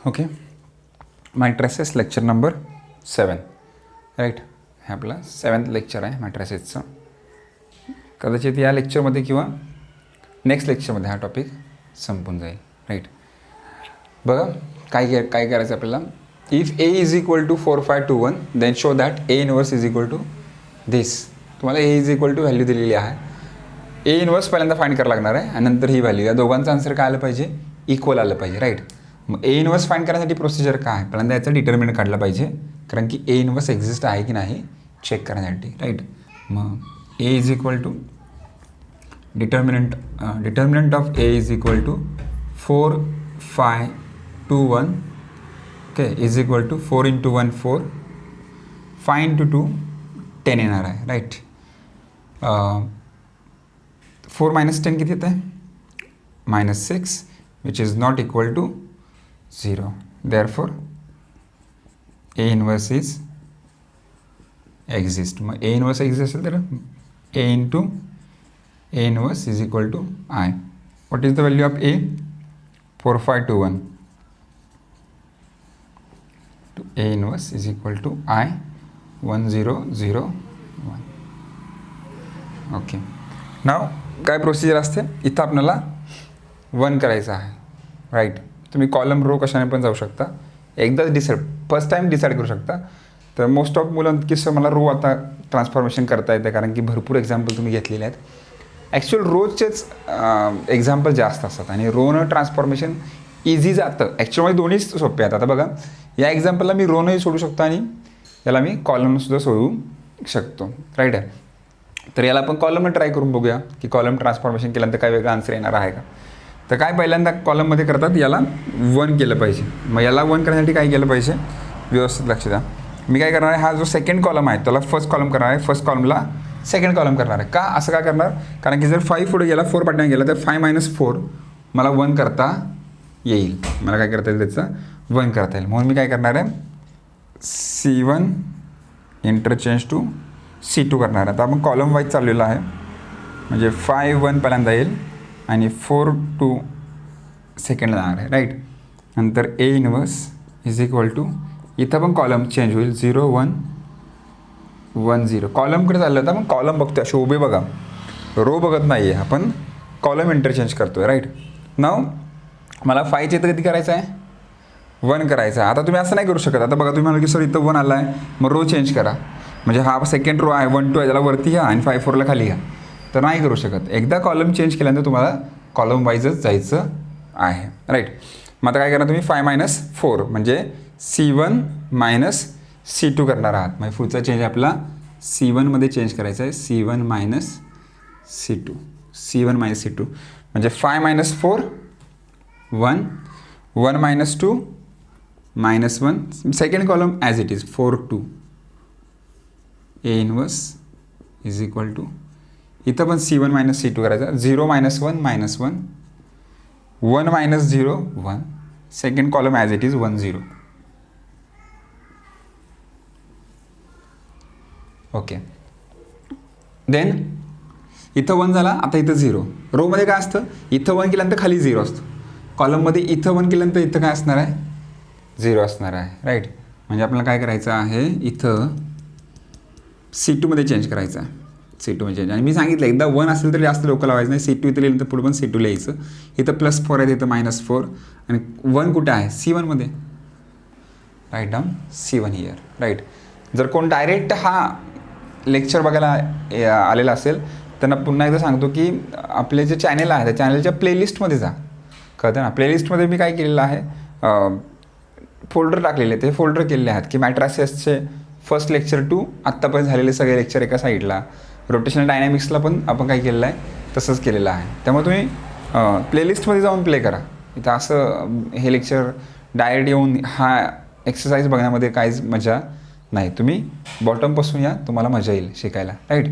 Okay, matrices lecture number 7 right. हे आपलं 7th lecture आहे मॅट्रिसेसचं. कदाचित या लेक्चरमध्ये किंवा नेक्स्ट लेक्चरमध्ये हा टॉपिक संपून जाईल राईट. बघा काय करायचं आपल्याला. If A is equal to 4 5 2 1 then show that A inverse is equal to this. तुम्हाला A is equal to value दिलेली आहे. ए इनवर्स पहिल्यांदा फाइंड करावं लागणार आहे आणि नंतर ही व्हॅल्यू. या दोघांचं आन्सर काय आलं पाहिजे, इक्वल आलं पाहिजे राईट. मग ए इनवर्स फाइंड करण्यासाठी प्रोसिजर काय आहे, पहिल्यांदा याचा डिटर्मिनंट काढला पाहिजे, कारण की ए इनवर्स एक्झिस्ट आहे की नाही चेक करण्यासाठी राईट. मग A is equal to determinant of A is equal to 4 5 2 1 okay is equal to 4 × 1 4 5 × 2 10 येणार आहे राईट. 4 - 10 किती येतं आहे, -6 which is not equal to 0. Therefore A inverse is exist. मग A inverse exist असेल तर A into A inverse is equal to I. What is the value of A? 4 5 2 1. To A inverse is equal to I 1 0 0 1. Okay. Now काय procedure असते, इथं आपल्याला 1 करायचं आहे right. तुम्ही कॉलम रो कशाने पण जाऊ शकता, एकदाच फर्स्ट टाईम डिसाईड करू शकता. तर मोस्ट ऑफ मुलं की सर मला रो आता ट्रान्सफॉर्मेशन करता येतं, कारण की भरपूर एक्झाम्पल तुम्ही घेतलेले आहेत. ॲक्च्युअल रोजचेच एक्झाम्पल जास्त असतात आणि रोनं ट्रान्सफॉर्मेशन इझी जातं. ॲक्च्युअलमध्ये दोन्हीच सोपे आहेत. आता बघा या एक्झाम्पलला मी रोनंही सोडू शकतो आणि याला मी कॉलमसुद्धा सोडू शकतो राईट आहे. तर याला आपण कॉलमनं ट्राय करून बघूया की कॉलम ट्रान्सफॉर्मेशन केल्यानंतर काय वेगळा आन्सर येणार आहे का. तर काय पहिल्यांदा कॉलममध्ये करतात, याला 1 केलं पाहिजे. मग याला 1 करण्यासाठी काय केलं पाहिजे, व्यवस्थित लक्ष द्या. मी काय करणार आहे, हा जो सेकंड कॉलम आहे त्याला फर्स्ट कॉलम करणार आहे, फर्स्ट कॉलमला सेकंड कॉलम करणार आहे. का असं का करणार, कारण की जर 5 पुढे गेला 4 पाठवून गेला तर 5 - 4 मला 1 करता येईल. मला काय करता येईल, त्याचं 1 करता येईल. म्हणून मी काय करणार आहे, C1 इंटरचेंज टू C2 करणार आहे. आता आपण कॉलम वाईज चाललेलं आहे, म्हणजे 5 1 पहिल्यांदा येईल आणि 4 2 सेकंडला जाणार आहे राईट. नंतर A inverse is equal to, इथं पण कॉलम चेंज होईल 0 1 1 0. कॉलमकडे चाललं होतं, आपण कॉलम बघतो असे उभे बघा, रो बघत नाही आहे, आपण कॉलम इंटरचेंज करतो आहे राईट. नाव मला 5च्या इथं किती करायचं आहे, 1 करायचं आहे. आता तुम्ही असं नाही करू शकत. आता बघा तुम्ही म्हणाल की सर इथं 1 आला आहे, मग रो चेंज करा, म्हणजे हा सेकंड रो आहे 1 2 आहे, त्याला वरती घ्या आणि 5 4 ला खाली घ्या. तर नाही करू शकत. एकदा कॉलम चेंज केल्यानंतर तुम्हाला कॉलम वाईजच जायचं आहे राईट. मग आता काय करणार तुम्ही, 5 - 4 म्हणजे C1 - C2 करणार आहात. म्हणजे पुढचा चेंज आपला C1 मध्ये चेंज करायचा आहे, C1 - C2 C1 - C2 म्हणजे 5 - 4 1 1 - 2 -1. Second column as it is 4 2 A inverse is equal to, इथं पण C1 - C2 करायचं, 0 - 1 -1 1 - 0 1. Second column as it is 1 0. Okay. Then इथं 1 झाला, आता इथं 0. रोमध्ये काय असतं, इथं 1 केल्यानंतर खाली 0 असतो. कॉलममध्ये इथं 1 केल्यानंतर इथं काय असणार आहे, 0 असणार आहे राईट. म्हणजे आपल्याला काय करायचं आहे, इथं C2 मध्ये चेंज करायचं आहे, C2 मध्ये चेंज. आणि मी सांगितलं एकदा 1 असेल तर जास्त डोकं लावायचं नाही, C2 इथं लिहिलं तर पुढे पण C2 लिहायचं. इथं +4 आहे, इथं -4 आणि 1 कुठे आहे, C1 मध्ये. Write down C1 here right. जर कोण डायरेक्ट हा लेक्चर बघायला आलेला असेल त्यांना पुन्हा एकदा सांगतो की आपले जे चॅनल आहे त्या चॅनलच्या प्लेलिस्टमध्ये जा. कळतं ना, प्लेलिस्टमध्ये मी काय केलेलं आहे, फोल्डर टाकलेले, ते फोल्डर केलेले आहेत की मॅट्रिसेसचे फर्स्ट लेक्चर टू आत्तापर्यंत झालेले सगळे लेक्चर एका साईडला. रोटेशनल डायनॅमिक्सला पण आपण काय केलेलं आहे, तसंच केलेलं आहे. त्यामुळे तुम्ही प्लेलिस्टमध्ये जाऊन प्ले करा. इथं असं हे लेक्चर डायरेक्ट येऊन हा एक्सरसाइज बघण्यामध्ये काहीच मजा नाही. तुम्ही बॉटमपासून या, तुम्हाला मजा येईल शिकायला राईट.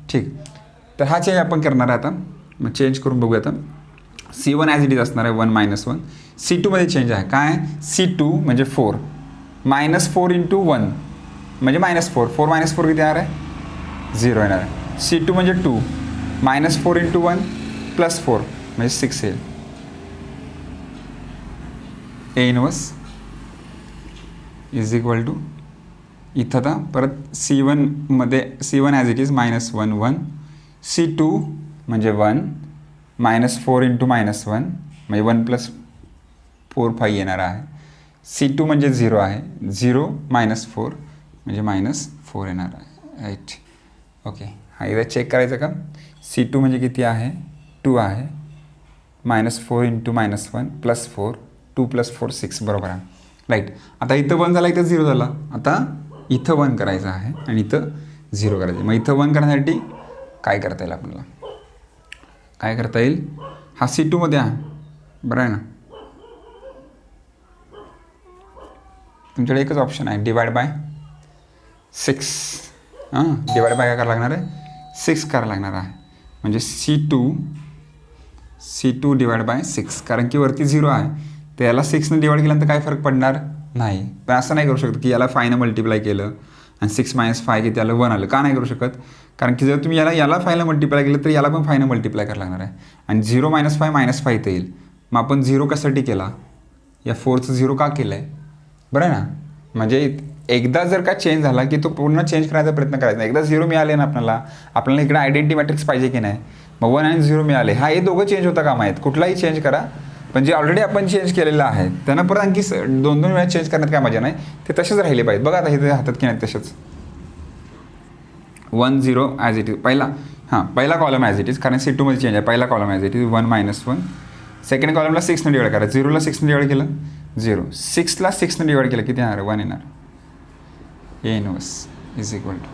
ठीक, तर हा चेंज आपण करणार आहे आता. मग चेंज करून बघूया. आता C1 ॲज इट इज असणार आहे 1 - 1. C2 मध्ये चेंज आहे, काय C2 म्हणजे 4 -4 × 1 म्हणजे -4 4 - 4 किती येणार आहे, 0 येणार आहे. C2 म्हणजे 2 -4 × 1 +4 म्हणजे 6 येईल. A inverse is equal to इथं आता परत C1मध्ये C1 as it is -1 1, C2 म्हणजे 1, -4 × -1 म्हणजे 1 + 4 5 येणार आहे. C2 म्हणजे 0 आहे, 0 -4 म्हणजे -4 येणार आहे. राईट. ओके, हा एकदा चेक करायचं का. C2 म्हणजे किती आहे, 2 आहे, -4 × -1 +4, 2 + 4 6 बरोबर आहे. राईट. आता इथं 1 झाला, इथं 0 झाला. आता इथं 1 करायचं आहे आणि इथं 0 करायचं आहे. मग इथं 1 करण्यासाठी काय करता येईल आपल्याला, काय करता येईल, हा C2मध्ये आहे बरं आहे ना. तुमच्याकडे एकच ऑप्शन आहे, डिवाइड बाय 6. डिवाइड बाय काय करावं लागणार आहे, 6 करावं लागणार आहे. म्हणजे C2 डिवाइड बाय 6, कारण की वरती 0 आहे तर याला 6ने डिवाइड केल्यानंतर काय फरक पडणार नाही. पण असं नाही करू शकत की याला 5ने मल्टिप्लाय केलं आणि 6 - 5 की त्याला 1 आलं. का नाही करू शकत, कारण की जर तुम्ही याला 5ने मल्टिप्लाय केलं तर याला पण 5ने मल्टिप्लाय करावं लागणार आहे. आणि 0 - 5 -5 इथं येईल. मग आपण 0 कशासाठी केला, या 4चं 0 का केलं आहे बरं आहे ना. म्हणजे एकदा जर का चेंज झाला की तो पूर्ण चेंज करायचा प्रयत्न करायचा नाही. एकदा 0 मिळाले ना आपल्याला इकडे आयडेंटिटी मॅट्रिक्स पाहिजे की नाही. मग 1 आणि 0 मिळाले, हा हे दोघं चेंज होता कामा आहेत. कुठलाही चेंज करा, पण जे ऑलरेडी आपण चेंज केलेलं आहे त्यांना परत आणखी 2-2 वेळा चेंज करण्यात काय मजा नाही. ते तसेच राहिले पाहिजे. बघा आता हे हातात की नाही तसेच 1 0 ॲज इट इज. पहिला कॉलम ॲज इट इज, कारण C2मध्ये चेंज आहे. पहिला column as it is 1 -1. Second कॉलमला 6ने डिवाइड करा. 0ला 6ने डिवाइड केलं 0, 6ला 6ने डिवाइड केलं किती येणार, 1 येणार. A inverse is equal to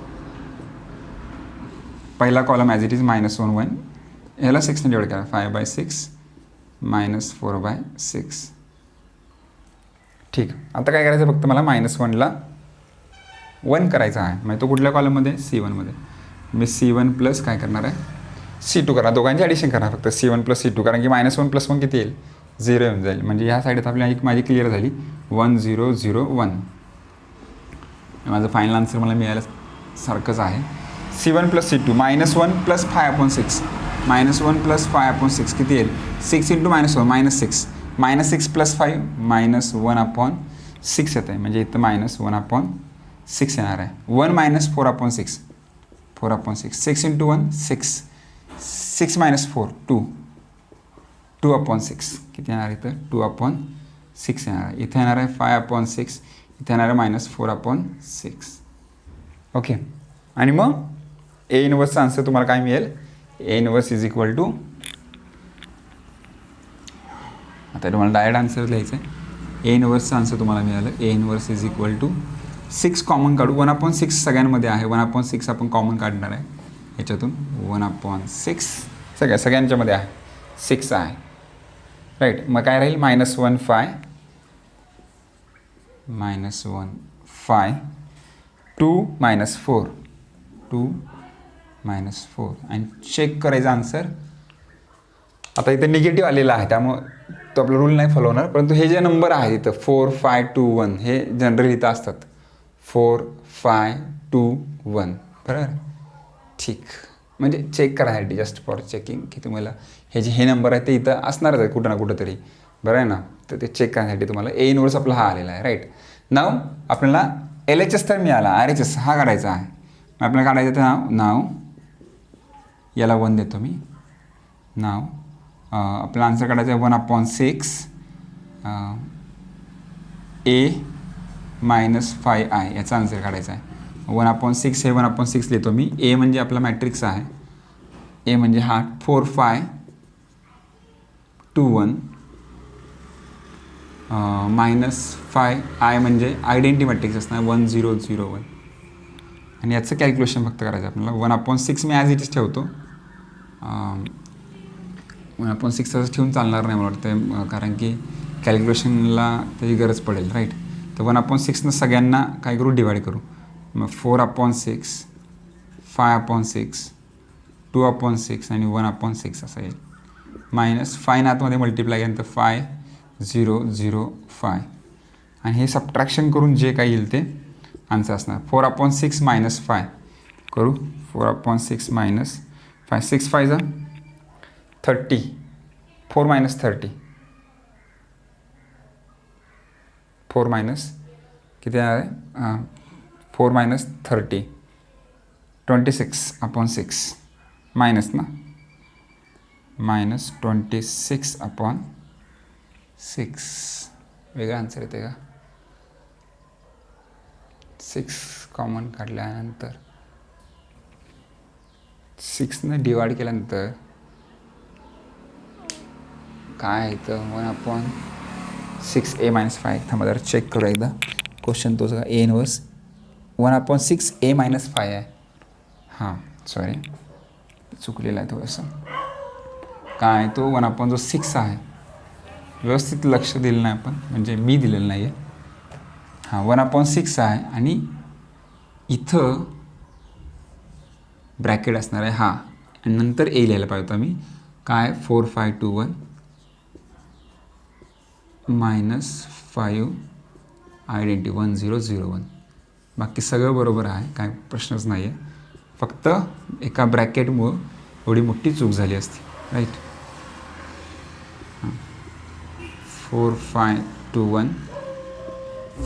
पहिला कॉलम ॲज इट इज -1 1, ह्याला 6ने डिवाइड करा, 5/6 -4/6. ठीक. आता काय करायचं, फक्त मला -1ला 1 करायचा आहे. म्हणजे तो कुठल्या कॉलममध्ये, C1मध्ये. मी C1 प्लस काय करणार आहे, C2 करा. दोघांची ॲडिशन करा फक्त, C1 + C2, कारण की -1 + 1 किती येईल, 0 येऊन जाईल. म्हणजे ह्या साईडला आपल्याला एक माझी क्लिअर झाली, 1 0 0 1. माझं फायनल आन्सर मला मिळायला सारखंच आहे. C1 + C2 -1 + 5/6, -1 + 5/6 किती येईल, 6 × -1 -6, -6 + 5 -1/6 येत आहे. म्हणजे इथं -1/6 येणार आहे. 1 - 4/6, 4/6, 6 × 1 6, 6 - 4 2, 2/6 किती येणार इथं, 2/6 येणार आहे. इथं येणार आहे 5/6, इथे येणार आहे -4/6. ओके. आणि मग A इनवर्सचा आन्सर तुम्हाला काय मिळेल, A inverse is equal to, आता तुम्हाला डायरेक्ट आन्सर लिहायचं आहे. A इनवर्सचा आन्सर तुम्हाला मिळालं, A inverse is equal to 6 common काढू. 1/6 सगळ्यांमध्ये आहे, 1/6 आपण कॉमन काढणार आहे ह्याच्यातून. 1/6 सगळ्यांच्यामध्ये आहे, 6 आहे. राईट. मग काय राहील, -1 5 -1 5, 2 - 4 2 - 4 आणि चेक करायचा आन्सर. आता इथं निगेटिव्ह आलेला आहे त्यामुळं तो आपला रूल नाही फॉलो होणार, परंतु हे जे नंबर आहेत इथं 4 5 2 1 हे जनरली इथं असतात, 4 5 2 1 बरोबर. ठीक. म्हणजे चेक करायसाठी, जस्ट फॉर चेकिंग, की तुम्हाला हे नंबर आहेत ते इथं असणारच आहे कुठं ना कुठं तरी, बरं आहे ना. तर ते चेक करण्यासाठी तुम्हाला A इनवर्स आपला हा आलेला आहे. राईट. नाव आपल्याला LHS तर मिळाला, RHS हा काढायचा आहे. आपल्याला काढायचं तर नाव याला 1 देतो मी. नाव आपला आन्सर काढायचा आहे 1/6 A - 5I याचा आन्सर काढायचा आहे. 1/6 हे 1/6 देतो मी. A म्हणजे आपला मॅट्रिक्स आहे. A म्हणजे हा 4 5 2 1 -5I म्हणजे आयडेंटिटी मॅट्रिक्स असणार 1 0 0 1. आणि याचं कॅल्क्युलेशन फक्त करायचं आपल्याला. 1/6 मी ॲज इट इज ठेवतो. 1/6 असं ठेवून चालणार नाही मला वाटतं, कारण की कॅल्क्युलेशनला त्याची गरज पडेल. राईट. तर 1/6 सगळ्यांना काय करू, डिवाइड करू. मग 4/6 5/6 2/6 आणि 1/6 असं येईल. -5 आतमध्ये मल्टिप्लाय केल्यानंतर 5 0 0 5 आणि हे सबट्रॅक्शन करून जे काही येईल ते आन्सर असणार. 4/6 - 5 करू. 4/6 - 5 6 5 30, 4 - 30, 4 - किती आहे 4 मायनस 30 26/6 मायनस ना -26/6 वेगळा आन्सर येते का 6 कॉमन काढल्यानंतर 6ने डिवाइड केल्यानंतर काय येतं 1/6a-5 थांबा जरा चेक करू एकदा क्वेश्चन तोच का ए इनवर्स 1/6a-5 आहे हां सॉरी चुकलेला आहे थोडंसं काय तो 1/6 आहे व्यवस्थित लक्ष दिलं नाही आपण म्हणजे मी दिलेलं नाही आहे हां 1/6 आहे आणि इथं ब्रॅकेट असणार आहे हां आणि नंतर ए लिहायला पाहिजे होतं मी काय 4521 -5 आयडेंटिटी 1001 बाकी सगळं बरोबर आहे काय प्रश्नच नाही आहे फक्त एका ब्रॅकेटमुळं एवढी मोठी चूक झाली असती राईट 4521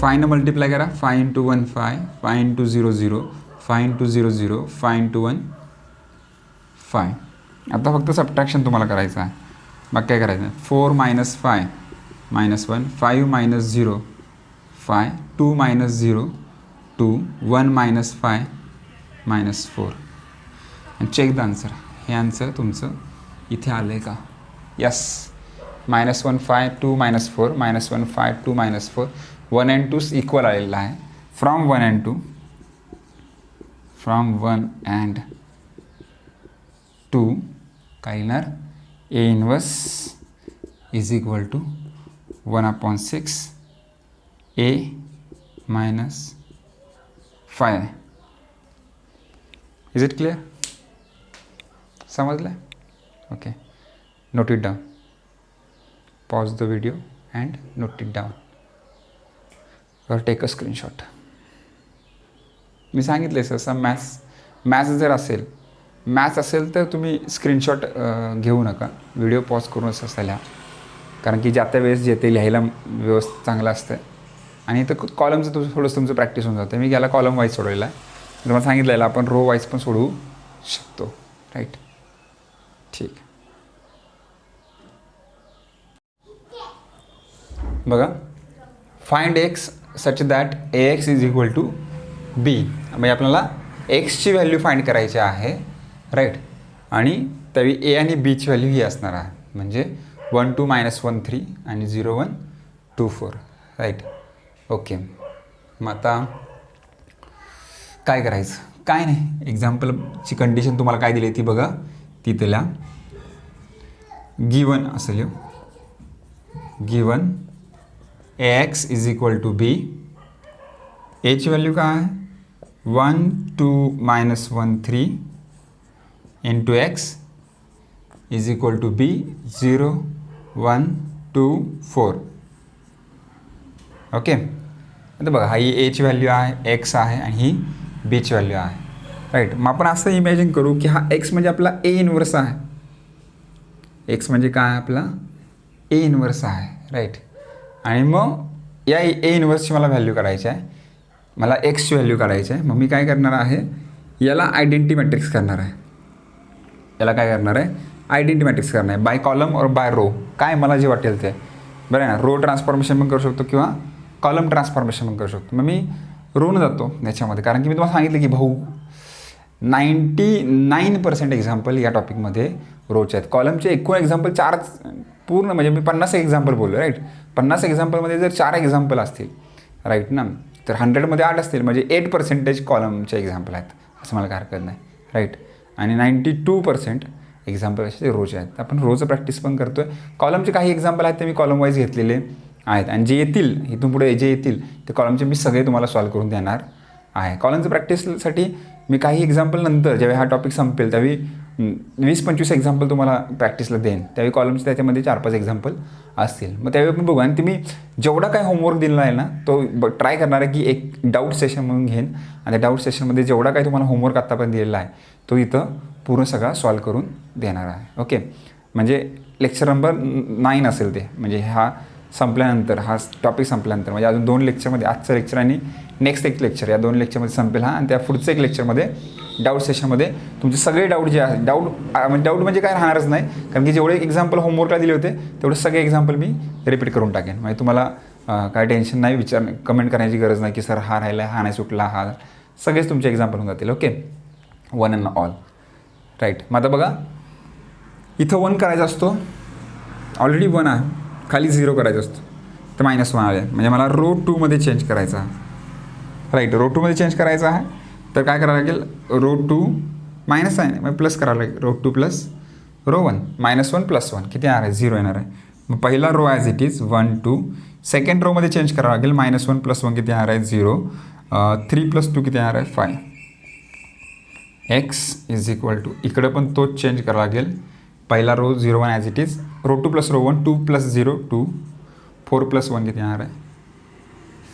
5 मल्टिप्लाय करा 5 × 1 5 5 × 0 0 5 × 0 0 5 × 1 5 आता फक्त सबट्रॅक्शन तुम्हाला करायचं आहे मग काय करायचं आहे 4 - 5 -1 5 - 0 5 2 - 0 2 1 - 5 -4 आणि चेक द आन्सर हे आन्सर तुमचं इथे आलं आहे का यस -1 5 2 -4 -1 5 2 -4 1 and 2 इक्वल आलेला आहे फ्रॉम 1 and 2 काय येणार A inverse is equal to 1/6 a-5 is it clear समजलं okay note it down pause the video and note it down or take a screenshot मी सांगितले सहसा मॅथ्स जर असेल तर तुम्ही स्क्रीनशॉट घेऊ नका व्हिडिओ पॉज करून असं लिहा कारण की ज्या त्या वेळेस जे ते लिहायला व्यवस्थित चांगलं असतं आणि इथं कॉलमचं तुमचं प्रॅक्टिस होऊन जातं मी गेला कॉलम वाईज सोडवलेला आहे तुम्हाला सांगितलेलं आपण रो वाईज पण सोडवू शकतो राईट ठीक बघा find x such that A x is equal to B म्हणजे आपल्याला एक्सची व्हॅल्यू फाइंड करायची आहे राईट आणि तरी ए आणि बीची व्हॅल्यू ही असणार आहे म्हणजे 1 2 -1 3 आणि 0 1 2 4 राईट ओके मग आता काय करायचं काय नाही एक्झाम्पलची कंडिशन तुम्हाला काय दिली ती बघा ती त्याला गिवन असेल given ax is equal to B एची व्हॅल्यू काय आहे 1 2 -1 3 into x is equal to B 0 1 2 4 okay आता बघा ही एची व्हॅल्यू आहे एक्स आहे आणि ही बीची व्हॅल्यू आहे राईट मग आपण असं इमॅजिन करू की हा एक्स म्हणजे आपला ए इनवर्स आहे एक्स म्हणजे काय आपला ए इनवर्स आहे राईट आणि मग या ए इनवर्सची मला व्हॅल्यू काढायची आहे मला एक्सची व्हॅल्यू काढायची आहे मग मी काय करणार आहे याला आयडेंटिटी मॅट्रिक्स करणार आहे याला काय करणार आहे आयडेंटिटी मॅट्रिक्स करणार आहे बाय कॉलम और बाय रो काय मला जे वाटेल ते बरं आहे ना रो ट्रान्सफॉर्मेशन पण करू शकतो किंवा कॉलम ट्रान्सफॉर्मेशन पण करू शकतो मग मी रोनं जातो याच्यामध्ये कारण की मी तुम्हाला सांगितलं की भाऊ 99% एक्झाम्पल या टॉपिकमध्ये रोचे आहेत कॉलमचे एकूण एक्झाम्पल 4 पूर्ण म्हणजे मी 50 एक्झाम्पल बोललो राईट 50 एक्झाम्पलमध्ये जर 4 एक्झाम्पल असतील राईट ना तर 100मध्ये 8 असतील म्हणजे 8% कॉलमचे एक्झाम्पल आहेत असं मला काय हरकत नाही राईट आणि 92% एक्झाम्पल असे रोचे आहेत आपण रोजचं प्रॅक्टिस पण करतो आहे कॉलमचे काही एक्झाम्पल आहेत ते मी कॉलम वाईज घेतलेले आहेत आणि जे येतील इथून पुढे जे येतील ते कॉलमचे मी सगळे तुम्हाला सॉल्व करून देणार आहे कॉलमचं प्रॅक्टिससाठी मी काही एक्झाम्पल नंतर ज्यावेळी हा टॉपिक संपेल त्यावेळी 20-25 एक्झाम्पल तुम्हाला प्रॅक्टिसला देईन त्यावेळी कॉलमचे त्याच्यामध्ये 4-5 एक्झाम्पल असतील मग त्यावेळी आपण बघू आणि तुम्ही जेवढा काय होमवर्क दिलेला आहे ना तो ट्राय करणार आहे की एक डाऊट सेशन म्हणून घेईन आणि त्या डाऊट सेशनमध्ये जेवढा काय तुम्हाला होमवर्क आत्तापर्यंत दिलेला आहे तो इथं पूर्ण सगळा सॉल्व करून देणार आहे ओके म्हणजे लेक्चर नंबर 9 असेल ते म्हणजे हा संपल्यानंतर, हा टॉपिक संपल्यानंतर, म्हणजे अजून 2 लेक्चरमध्ये, आजचं लेक्चर आणि नेक्स्ट एक लेक्चर, या 2 लेक्चरमध्ये संपेल हा. आणि त्या पुढचं एक लेक्चरमध्ये डाऊट सेशनमध्ये तुमचे सगळे डाऊट जे आहे, डाऊट म्हणजे काय राहणारच नाही, कारण की जेवढे एक्झाम्पल होमवर्कला दिले होते तेवढे सगळे एक्झाम्पल मी रिपीट करून टाकेन. म्हणजे तुम्हाला काय टेन्शन नाही, कमेंट करण्याची गरज नाही की सर हा राहिला, हा नाही सुटला, हा, सगळेच तुमचे एक्झाम्पल होऊन जातील. Okay, one and all, right. मग आता बघा, इथं 1 करायचा असतो, ऑलरेडी 1 आहे, खाली 0 करायचा असतो, तर -1 आले, म्हणजे मला रो 2मध्ये चेंज करायचा आहे, राईट. रो 2मध्ये चेंज करायचा आहे, तर काय करावं लागेल, रो 2 मायनस आहे, मग प्लस करावं लागेल, रो 2 प्लस रो 1, -1 + 1 किती येणार आहे, 0 येणार आहे. मग पहिला row as it is 1 2, second रोमध्ये चेंज करावं लागेल, -1 + 1 किती येणार आहे, 0, 3 + 2 किती येणार आहे, 5. x = इकडं पण तोच चेंज करावा लागेल, पहिला row 0 1 as it is, row 2 + row 1, 2 + 0 2, 4 + 1 किती येणार आहे,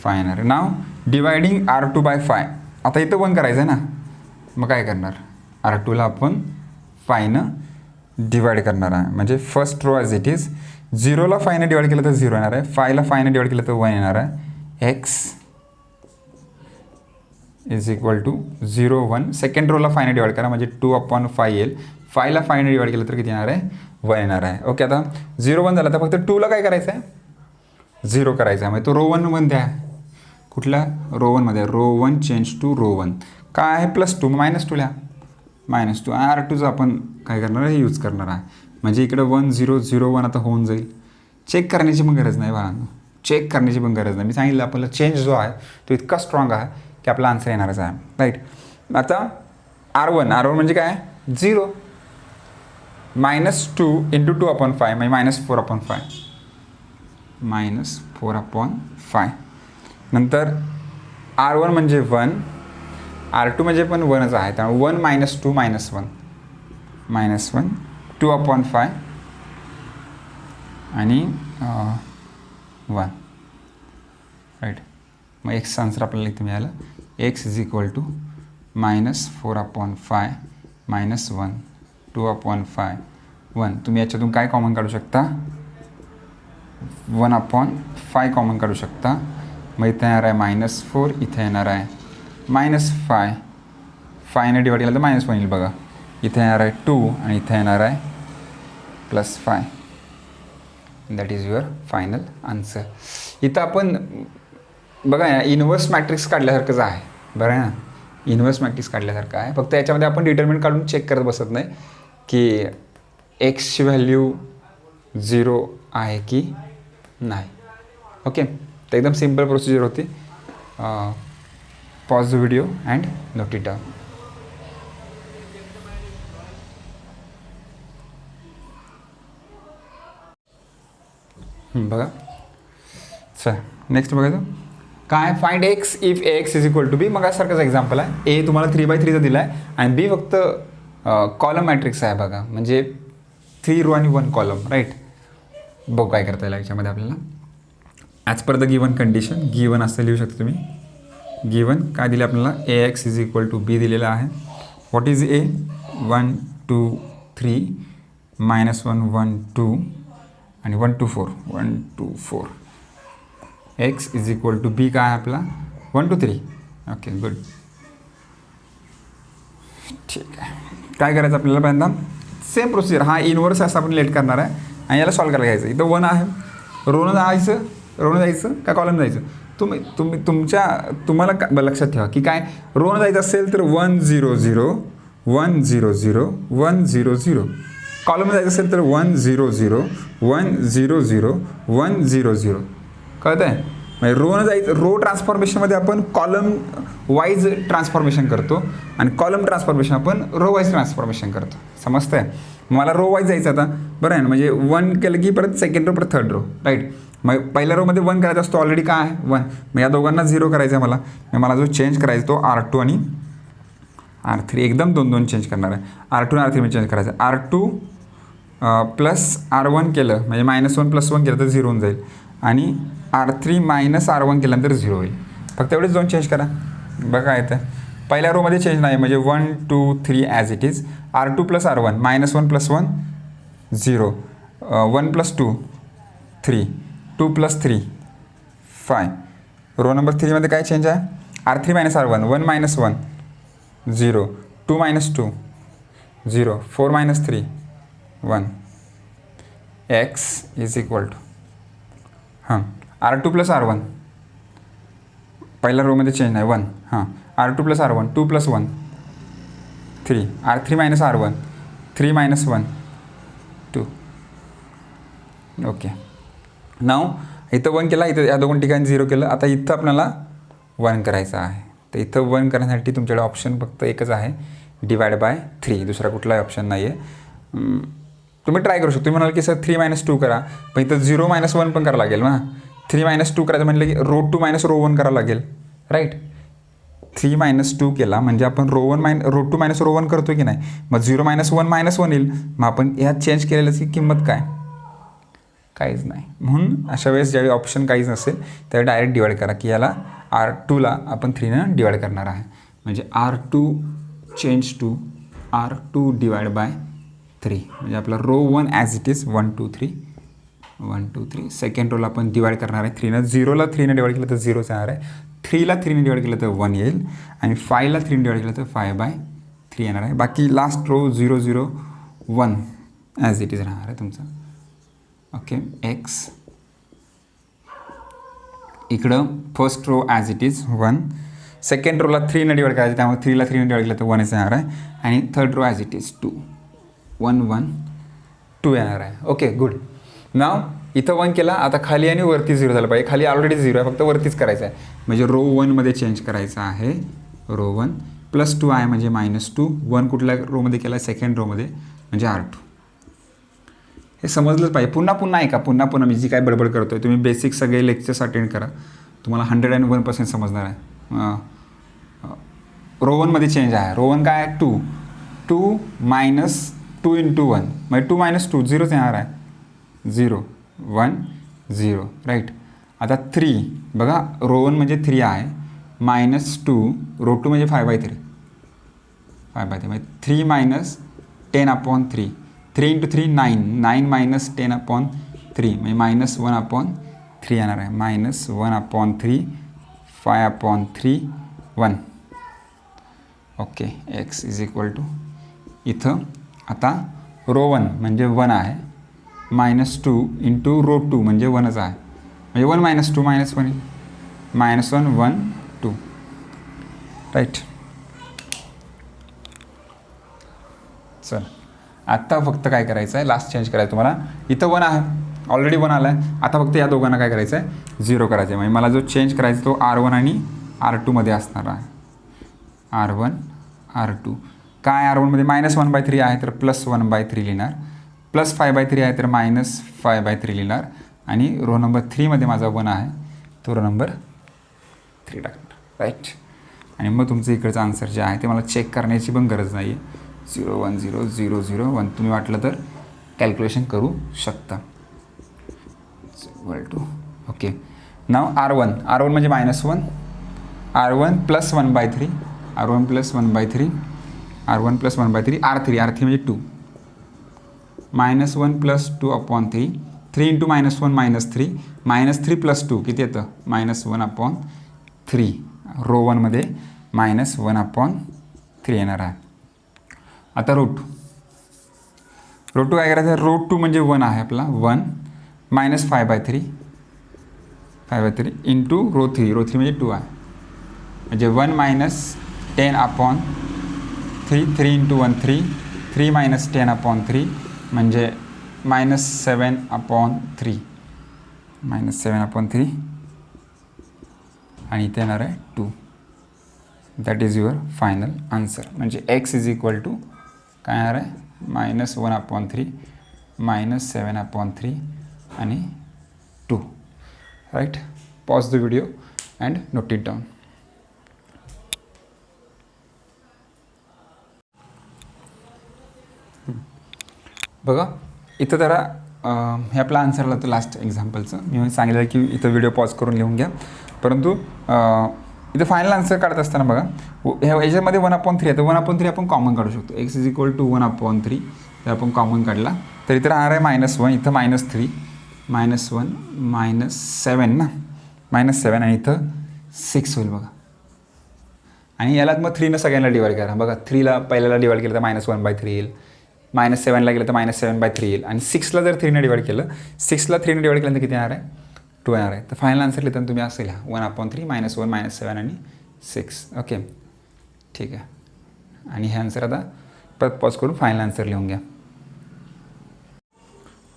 5 येणार आहे. नाव डिवायडिंग R2 by 5. आता इथं 1 करायचं आहे ना, मग काय करणार, R2ला आपण 5नं डिवाइड करणार आहे, म्हणजे first row as it is, 0ला 5नं डिवाइड केलं तर 0 येणार आहे, 5ला 5नं डिवाइड केलं तर 1 येणार आहे. x = 0 1, सेकंड रोला 5नं डिवाइड करा, म्हणजे 2/5 येईल, 5ला 5नं डिवाइड केलं तर किती येणार आहे, 1 येणार आहे. ओके, आता 0 1 झाला, तर फक्त 2ला काय करायचं आहे, 0 करायचा आहे, म्हणजे तो रो 1मध्ये आहे, कुठल्या रो 1मध्ये, रो 1 चेंज टू रो 1, काय आहे, +2, -2 लिहा, -2, R2चं आपण काय करणार आहे, यूज करणार आहे, म्हणजे इकडं 1 0 0 1 आता होऊन जाईल. चेक करण्याची पण गरज नाही बाळांनो, चेक करण्याची पण गरज नाही, मी सांगितलं आपल्याला चेंज जो आहे तो इतका स्ट्रॉंग आहे की आपला आन्सर येणारच आहे, राईट. आता R1 म्हणजे काय, 0, -2 × 2/5 म्हणजे -4/5, -4/5. नंतर R1 म्हणजे 1, R2 म्हणजे पण 1च आहे, त्यामुळे 1 - 2 -1, 2/5 आणि 1, राईट. मग एक्सचं आन्सर आपल्याला इथे मिळालं, x = -4/5 -1, 2/5 1. तुम्ही याच्यातून काय कॉमन काढू शकता, 1/5 कॉमन काढू शकता, मग इथे येणार आहे -4, इथे येणार आहे -5, 5ने डिवाइड केलं तर -1 येईल बघा, इथे येणार आहे 2 आणि इथे येणार आहे +5. That is your final answer. इथं आपण बघा ना, इन्व्हर्स मॅट्रिक्स काढल्यासारखंच आहे, बरं आहे ना, इन्व्हर्स मॅट्रिक्स काढल्यासारखं आहे, फक्त याच्यामध्ये आपण डिटर्मिनंट काढून चेक करत बसत नाही की एक्सची व्हॅल्यू 0 आहे की नाही. ओके, तर एकदम सिम्पल प्रोसिजर होती. Pause the video and note it down. बघा, चल नेक्स्ट बघायचं काय, find x if ax = b. मग सारखंच एक्झाम्पल आहे, ए तुम्हाला 3/3चा दिला आहे आणि बी फक्त कॉलम मॅट्रिक्स आहे बघा, म्हणजे 3 रो आणि 1 कॉलम, राईट. बघू काय करता येईल याच्यामध्ये आपल्याला. As per the given condition, given असं लिहू शकता तुम्ही, गिवन काय दिले आपल्याला, ax = b दिलेला आहे. व्हॉट इज a, 1 2 3 -1 1 2 आणि 1 2 4 1 2 4. x = b काय आहे आपला, 1 2 3. ओके, गुड, ठीक आहे. काय करायचं आपल्याला, पहिल्यांदा सेम प्रोसिजर, हा इनवर्स असं आपण लेट करणार आहे आणि याला सॉल्व करायला घ्यायचं. इथं 1 आहे, रोनं जायचं का कॉलम जायचं, तुम्हाला लक्षात ठेवा की काय, रोनं जायचं असेल तर 1 0 0 1 0 0 1 0 0, कॉलम जायचं असेल तर 1 0 0 1 0 0 1 0 0. कळतं आहे, म्हणजे रोनं जायचं, रो ट्रान्सफॉर्मेशनमध्ये आपण कॉलम वाईज ट्रान्सफॉर्मेशन करतो आणि कॉलम ट्रान्सफॉर्मेशन आपण रो वाईज ट्रान्सफॉर्मेशन करतो. समजतं आहे, मला रो वाईज जायचं आता, बरं आहे ना, म्हणजे 1 केलं की परत सेकंड रो परत थर्ड रो, राईट. मग पहिल्या रोमध्ये 1 करायचा असतो, ऑलरेडी काय आहे 1, मग या दोघांना 0 करायचं आहे मला जो चेंज करायचा तो R2 आणि R3, एकदम 2 चेंज करणार आहे, R2 आणि R3 चेंज करायचं आहे. R2 + R1 केलं म्हणजे -1 + 1 केलं तर 0 होऊन जाईल आणि R3 - R1 केल्यानंतर 0 होईल. फक्त एवढेच 2 चेंज करा, बघा येतं. पहिल्या रोमध्ये चेंज नाही, म्हणजे 1 2 3 as it is, R2 + R1 -1 + 1 0, 1 + 2 3 2 + 3 5. Row number 3मध्ये काय चेंज आहे? R3 - R1 1 - 1 0 2 - 2 0 4 - 3 1. x is equal to R2 + R1 पहिल्या रोमध्ये चेंज नाही 1 R2 + R1 2 + 1 3 R3 - R1 3 - 1 2. Okay. नाव इथं 1 केला, इथं या दोन ठिकाणी 0 केलं. आता इथं आपल्याला 1 करायचं आहे. तर इथं 1 करण्यासाठी तुमच्याकडे ऑप्शन फक्त एकच आहे, /3. दुसरा कुठलाही ऑप्शन नाही आहे. तुम्ही ट्राय करू शकता. तुम्ही म्हणाल की सर 3 - 2 करा, पण इथं 0 - 1 पण करावं लागेल ना. 3 - 2 करायचं म्हटलं की √2 - √1 करावं लागेल, राईट. 3 - 2 केला म्हणजे आपण √2 - √1 करतो की नाही. मग 0 - 1 -1 येईल. मग आपण ह्यात चेंज केलेल्याची किंमत काय? काहीच नाही. म्हणून अशा वेळेस ज्यावेळी ऑप्शन काहीच नसेल त्यावेळी डायरेक्ट डिवाइड करा, की याला R2ला आपण 3 डिवाइड करणार आहे. म्हणजे R2 चेंज टू R2 / 3. म्हणजे आपला row 1 as it is 1 2 3 1 2 3. Second रोला आपण डिवाइड करणार आहे 3. 0ला 3 डिवाइड केलं तर 0 येणार आहे. 3ला 3 डिवाइड केलं तर 1 येईल. आणि 5ला 3 डिवाइड केलं तर 5/3 येणार आहे. बाकी last row 0 0 1 as it is राहणार आहे तुमचं. ओके. एक्स इकडं first row as it is 1. Second रोला 3 डिवाइड करायचं, त्यामुळे 3ला 3 डिवाइड केलं तर 1 येणार आहे. आणि third row as it is 2 1 1 2 येणार आहे. Okay good. नाव इथं 1 केला, आता खाली आणि वरती 0 झालं पाहिजे. खाली ऑलरेडी 0 आहे, फक्त वरतीच करायचं आहे. म्हणजे रो 1मध्ये चेंज करायचं आहे. रो 1 +2 आहे म्हणजे -2. 1 कुठल्या रोमध्ये केला? सेकंड रोमध्ये, म्हणजे R2. हे समजलंच पाहिजे. पुन्हा ऐका, पुन्हा मी जी काय बडबड करतो आहे, तुम्ही बेसिक सगळे लेक्चर्स अटेंड करा, तुम्हाला 101% समजणार आहे. रो 1मध्ये चेंज आहे. रो 1 काय आहे? 2 2 - 2 × 1 म्हणजे 2 - 2 0 येणार आहे. 0 1 0 राईट. आता 3 बघा, रो 1 म्हणजे 3 आहे, -2 रो 2 म्हणजे 5/3 म्हणजे 3 - 10/3 3 × 3 9 9 - 10/3 म्हणजे -1/3 येणार आहे. -1/3 5/3 1. Okay. X is equal to इथं आता रो 1 म्हणजे 1 आहे, -2 × रो 2 म्हणजे 1च आहे, म्हणजे 1 - 2 -1 -1 1 2 राईट. चल आत्ता फक्त काय करायचं आहे, लास्ट चेंज करायचं तुम्हाला. इथं 1 आहे, ऑलरेडी 1 आला आहे. आता फक्त या दोघांना काय करायचं आहे? 0 करायचं आहे. म्हणजे मला जो चेंज करायचा तो R1 आणि R2मध्ये असणार आहे. R1 R2 काय? R1मध्ये -1/3 आहे तर +1/3 लिहिणार, +5/3 आहे तर -5/3 लिहिणार. आणि रो नंबर 3मध्ये माझा 1 आहे, तो रो नंबर 3 टाकणार, राईट. आणि मग तुमचं इकडचं आन्सर जे आहे ते मला चेक करण्याची पण गरज नाही आहे. 0 1 0 0 0 1. तुम्ही वाटलं तर कॅल्क्युलेशन करू शकता. ओके. नाव R1 म्हणजे -1 R1 + 1/3 R1 + 1/3 R1 + 1/3 R3 म्हणजे 2 -1 + 2/3 3 × -1 -3 -3 + 2 किती येतं? -1/3. रो 1मध्ये -1/3 येणार आहे. आता रो 2 काय करायचं आहे? रो 2 म्हणजे 1 आहे आपला, 1 -5/3 × रो 3 म्हणजे 2 आहे, म्हणजे 1 - 10/3 3 × 1 3 3 - 10/3 म्हणजे -7/3 -7/3 आणि इथे येणार आहे 2. That is your final answer. म्हणजे एक्स इज इक्वल टू काय येणार आहे? -1/3 -7/3 आणि 2, right. Pause the video and note it down. बघा इथं जरा हे आपला आन्सरला तर लास्ट एक्झाम्पलचं मी सांगितलं की इथं व्हिडिओ पॉज करून लिहून घ्या. परंतु इथं फायनल आन्सर काढत असताना बघा ह्याच्यामध्ये 1/3 आहे, तर 1/3 आपण कॉमन काढू शकतो. एक्स इज इक्वल टू 1/3 जर आपण कॉमन काढला तर इथं राहणार आहे -1, इथं -3 -1 -7 ना, -7 आणि इथं 6 होईल बघा. आणि यालाच मग 3 सगळ्यांना डिवाईड करा. बघा 3ला पहिल्याला डिवाईड केलं तर -1/3 येईल, -7ला गेलं तर -7/3 येईल, आणि 6ला जर 3ने डिवाईड केलं, 6ला 3ने डिवाईड केलं तर किती येणार आहे? 2 येणार आहे. तर फायनल आन्सर लिहिताना तुम्ही असं लिहा 1/3 -1 -7 आणि 6. ओके, ठीक आहे. आणि हे आन्सर आता परत पॉज करून फायनल आन्सर लिहून घ्या.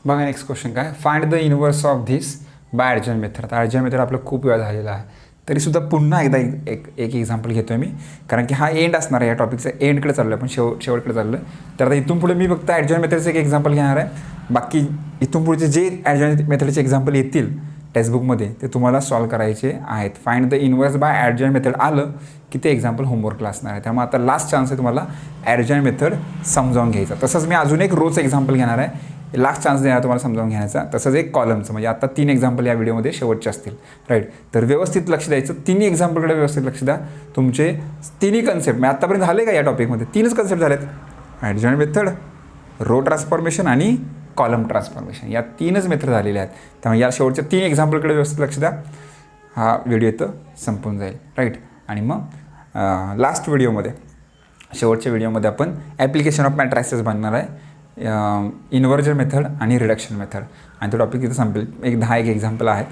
बघा नेक्स्ट क्वेश्चन काय, find the inverse of this by adjoint method. आता ॲडजॉइंट मेथड आपलं खूप वेळा झालेला आहे, तरीसुद्धा पुन्हा एकदा एक एक्झाम्पल घेतो आहे मी, कारण की हा एंड असणार आहे या टॉपिकचा. एंडकडे चाललो आहे, आपण शेवटकडे चाललो आहे. तर आता इथून पुढे मी फक्त ॲडजॉइंट मेथडचं एक एक्झाम्पल घेणार आहे. बाकी इथून पुढचे जे ॲडजॉइंट मेथडचे एक्झाम्पल येतील टेक्स्टबुकमध्ये ते तुम्हाला सॉल्व करायचे आहेत. Find the inverse by adjoint method आलं की ते एक्झाम्पल होमवर्कला असणार आहे. त्यामुळे आता लास्ट चान्स आहे तुम्हाला ॲडजॉइंट मेथड समजावून घ्यायचा. तसंच मी अजून एक रोज एक्झाम्पल घेणार आहे, लास्ट चान्स देणार तुम्हाला समजावून घेण्याचा. तसंच एक कॉलमचं, म्हणजे आता 3 एक्झाम्पल या व्हिडिओमध्ये शेवटचे असतील, राईट. तर व्यवस्थित लक्ष द्यायचं, तिन्ही एक्झाम्पलकडे व्यवस्थित लक्ष द्या. तुमचे तिन्ही कन्सेप्ट म्हणजे आत्तापर्यंत झाले का या टॉपिकमध्ये? 3च कन्सेप्ट झालेत, ॲडजॉइंट मेथड, रो ट्रान्सफॉर्मेशन आणि कॉलम ट्रान्सफॉर्मेशन. या 3च मेथड झालेल्या आहेत. त्यामुळे या शेवटच्या 3 एक्झाम्पलकडे व्यवस्थित लक्ष द्या. हा व्हिडिओ इथं संपून जाईल, राईट. आणि मग लास्ट व्हिडिओमध्ये, शेवटच्या व्हिडिओमध्ये आपण ॲप्लिकेशन ऑफ मॅट्रायसेस बनणार आहे, इन्व्हर्जन मेथड आणि रिडक्शन मेथड. आणि तो टॉपिक तिथं संपेल. एक 10 एक्झाम्पल आहेत,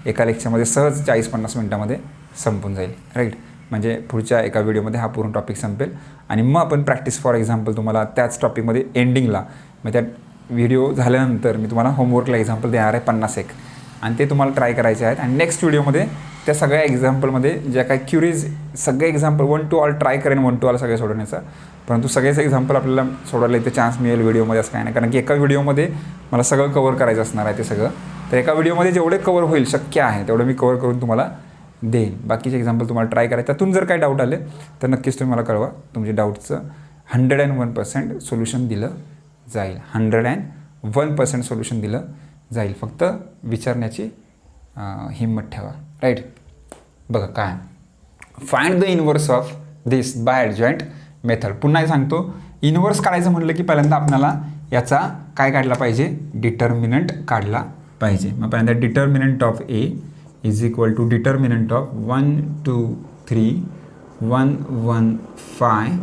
एका लेक्चरमध्ये सहज 40-50 मिनटामध्ये संपून जाईल, राईट. म्हणजे पुढच्या एका व्हिडिओमध्ये हा पूर्ण टॉपिक संपेल. आणि मग आपण प्रॅक्टिस फॉर एक्झाम्पल तुम्हाला त्याच टॉपिकमध्ये एंडिंगला, मग त्या व्हिडिओ झाल्यानंतर मी तुम्हाला होमवर्कला एक्झाम्पल देणार आहे 51, आणि ते तुम्हाला ट्राय करायचे आहेत. आणि नेक्स्ट व्हिडिओमध्ये त्या सगळ्या एक्झाम्पलमध्ये ज्या काही क्युरीज, सगळे एक्झाम्पल 1 to ऑल ट्राय करेन, 1 to ऑल सगळे सोडवण्याचा. परंतु सगळेच एक्झाम्पल आपल्याला सोडवायला इथे चान्स मिळेल व्हिडिओमध्ये, असं काय नाही. कारण की एका व्हिडिओमध्ये मला सगळं कवर करायचं असणार आहे ते सगळं. तर एका व्हिडिओमध्ये जेवढे कवर होईल शक्य आहे तेवढं मी कवर करून तुम्हाला देईन. बाकीचे एक्झाम्पल तुम्हाला ट्राय करायचं. त्यातून जर काही डाऊट आले तर नक्कीच तुम्ही मला कळवा. तुमच्या डाऊटचं 101% सोल्युशन दिलं जाईल. 101% सोल्युशन दिलं जाईल. फक्त विचारण्याची हिंमत ठेवा, राईट. बघा काय, find the inverse of this by adjoint method. पुन्हा सांगतो, इनवर्स काढायचं म्हटलं की पहिल्यांदा आपल्याला याचा काय काढला पाहिजे? डिटर्मिनंट काढला पाहिजे. मग पहिल्यांदा determinant of A is equal to determinant of 1 2 3 1 1 5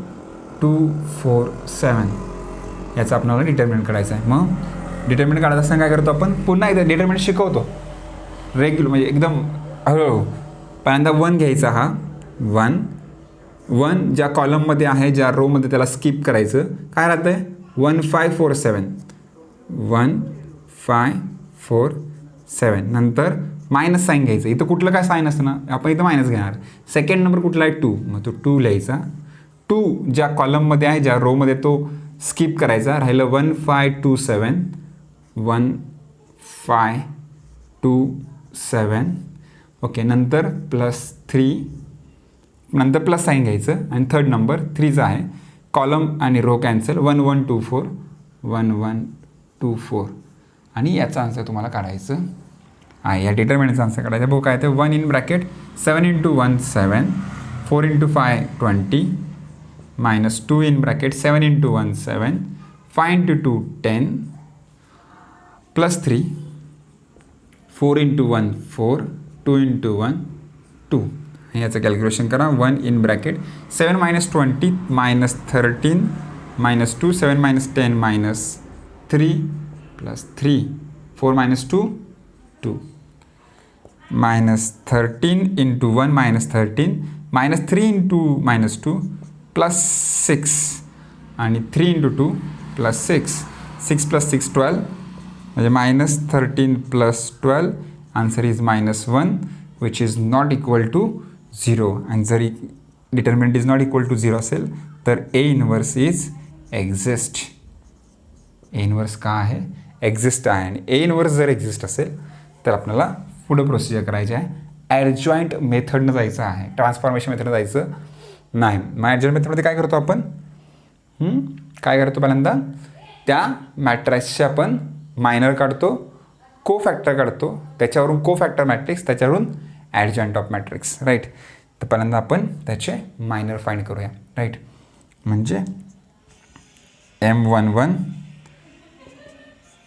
2 4 7 याचा आपल्याला डिटर्मिनंट काढायचं आहे. मग डिटर्मिनंट काढायचं असताना काय करतो आपण? पुन्हा एकदा डिटर्मिनंट शिकवतो रेग्युलर, म्हणजे एकदम हळूहळू. पहिल्यांदा 1 घ्यायचा, हा 1 ज्या कॉलममध्ये आहे, ज्या रोमध्ये, त्याला स्किप करायचं. काय राहतं आहे? 1 5 4 7 1 5 4 7. नंतर मायनस साईन घ्यायचं. इथं कुठलं काय साईन असतं ना, आपण इथं मायनस घेणार. सेकंड नंबर कुठला आहे? 2. मग तो 2 लिहायचा. 2 ज्या कॉलममध्ये आहे, ज्या रोमध्ये, तो स्किप करायचा. राहिलं 1 5 2 7 1 5 2 7. ओके, नंतर +3, नंतर प्लस साईन घ्यायचं. आणि थर्ड नंबर 3चा आहे. कॉलम आणि रो कॅन्सल. 1 1 2 4 1 1 2 4. आणि याचा आन्सर तुम्हाला काढायचं आहे. या डिटर्मिनंटचा आन्सर काढायचा. बघू काय ते 1 इन ब्रॅकेट 7 × 1 7 4 × 5 20 -2 इन ब्रॅकेट 7 × 1 7 5 × 2 10 +3 4 × 1 4 2 × 1 2. याचं कॅल्क्युलेशन करा. 1 इन ब्रॅकेट 7 - 20 -13 -2 7 - 10 -3 +3 4 - 2 2 -13 × 1 -13 -3 × -2 +6 आणि 3 × 2 +6 6 + 6 12 म्हणजे -13 + 12. Answer is -1 which is not equal to 0. आणि जरी determinant is not equal to 0 असेल तर A inverse is exist. A inverse का आहे? एक्झिस्ट आहे. आणि ए इनवर्स जर एक्झिस्ट असेल तर आपल्याला पुढं प्रोसिजर करायची आहे. ॲडजॉइंट मेथडनं जायचं आहे, ट्रान्सफॉर्मेशन मेथडनं जायचं नाही. मग ॲडजॉइंट मेथडमध्ये काय करतो आपण? काय करतो? पहिल्यांदा त्या मॅट्रिक्सचे आपण मायनर काढतो, को फॅक्टर काढतो, त्याच्यावरून को फॅक्टर मॅट्रिक्स, त्याच्यावरून ॲडजॉइंट ऑफ मॅट्रिक्स, राईट. तर पहिल्यांदा आपण त्याचे मायनर फाइंड करूया, राईट. म्हणजे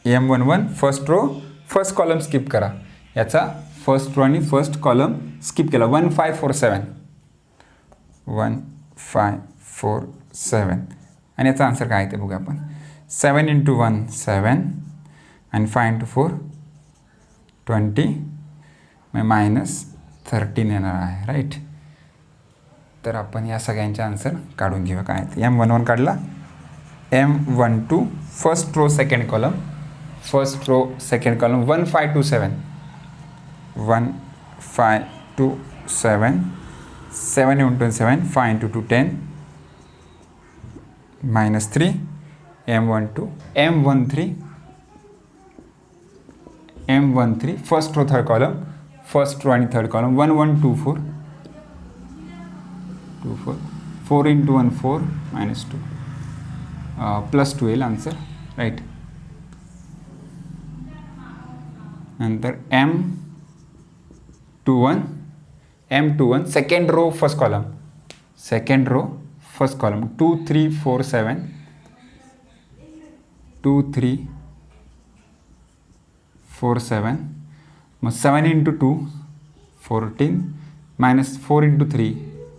M11 first row first column skip करा, याचा फर्स्ट रो आणि फर्स्ट कॉलम स्किप केला. 1547 1547 आणि याचा आन्सर काय आहे ते बघूया आपण. 7 × 1 7 आणि 5 × 4 20 -13 येणार आहे. राईट. तर आपण या सगळ्यांचे आन्सर काढून घेऊया काय आहे. M11 काढला. M12 first row second column 1527 1527 7 × 7 5 × 2 10 -3 M12 M13 first row third column first row आणि थर्ड कॉलम 1124 4 × 1 4 -2 +2 येईल आन्सर. राईट. नंतर M21 second row first column 2 3 4 7 2 3 4 7 मग 7 × 2 14 -4 × 3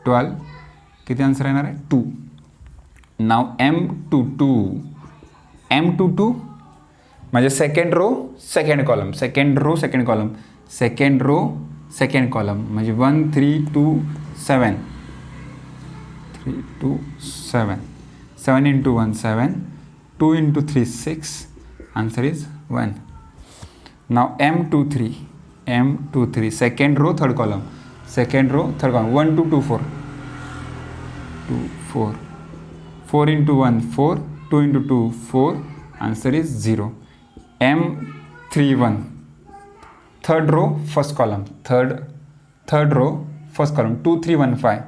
12 किती आन्सर येणार आहे 2. नाव M22 म्हणजे सेकंड रो सेकंड कॉलम म्हणजे 1 3 2 7 7 × 1 7 2 × 3 6 आन्सर इज 1. नाव M23 second row third column 1 2 2 4 4 × 1 4 2 × 2 4 answer is 0. M31 third row first column 2 3 1 5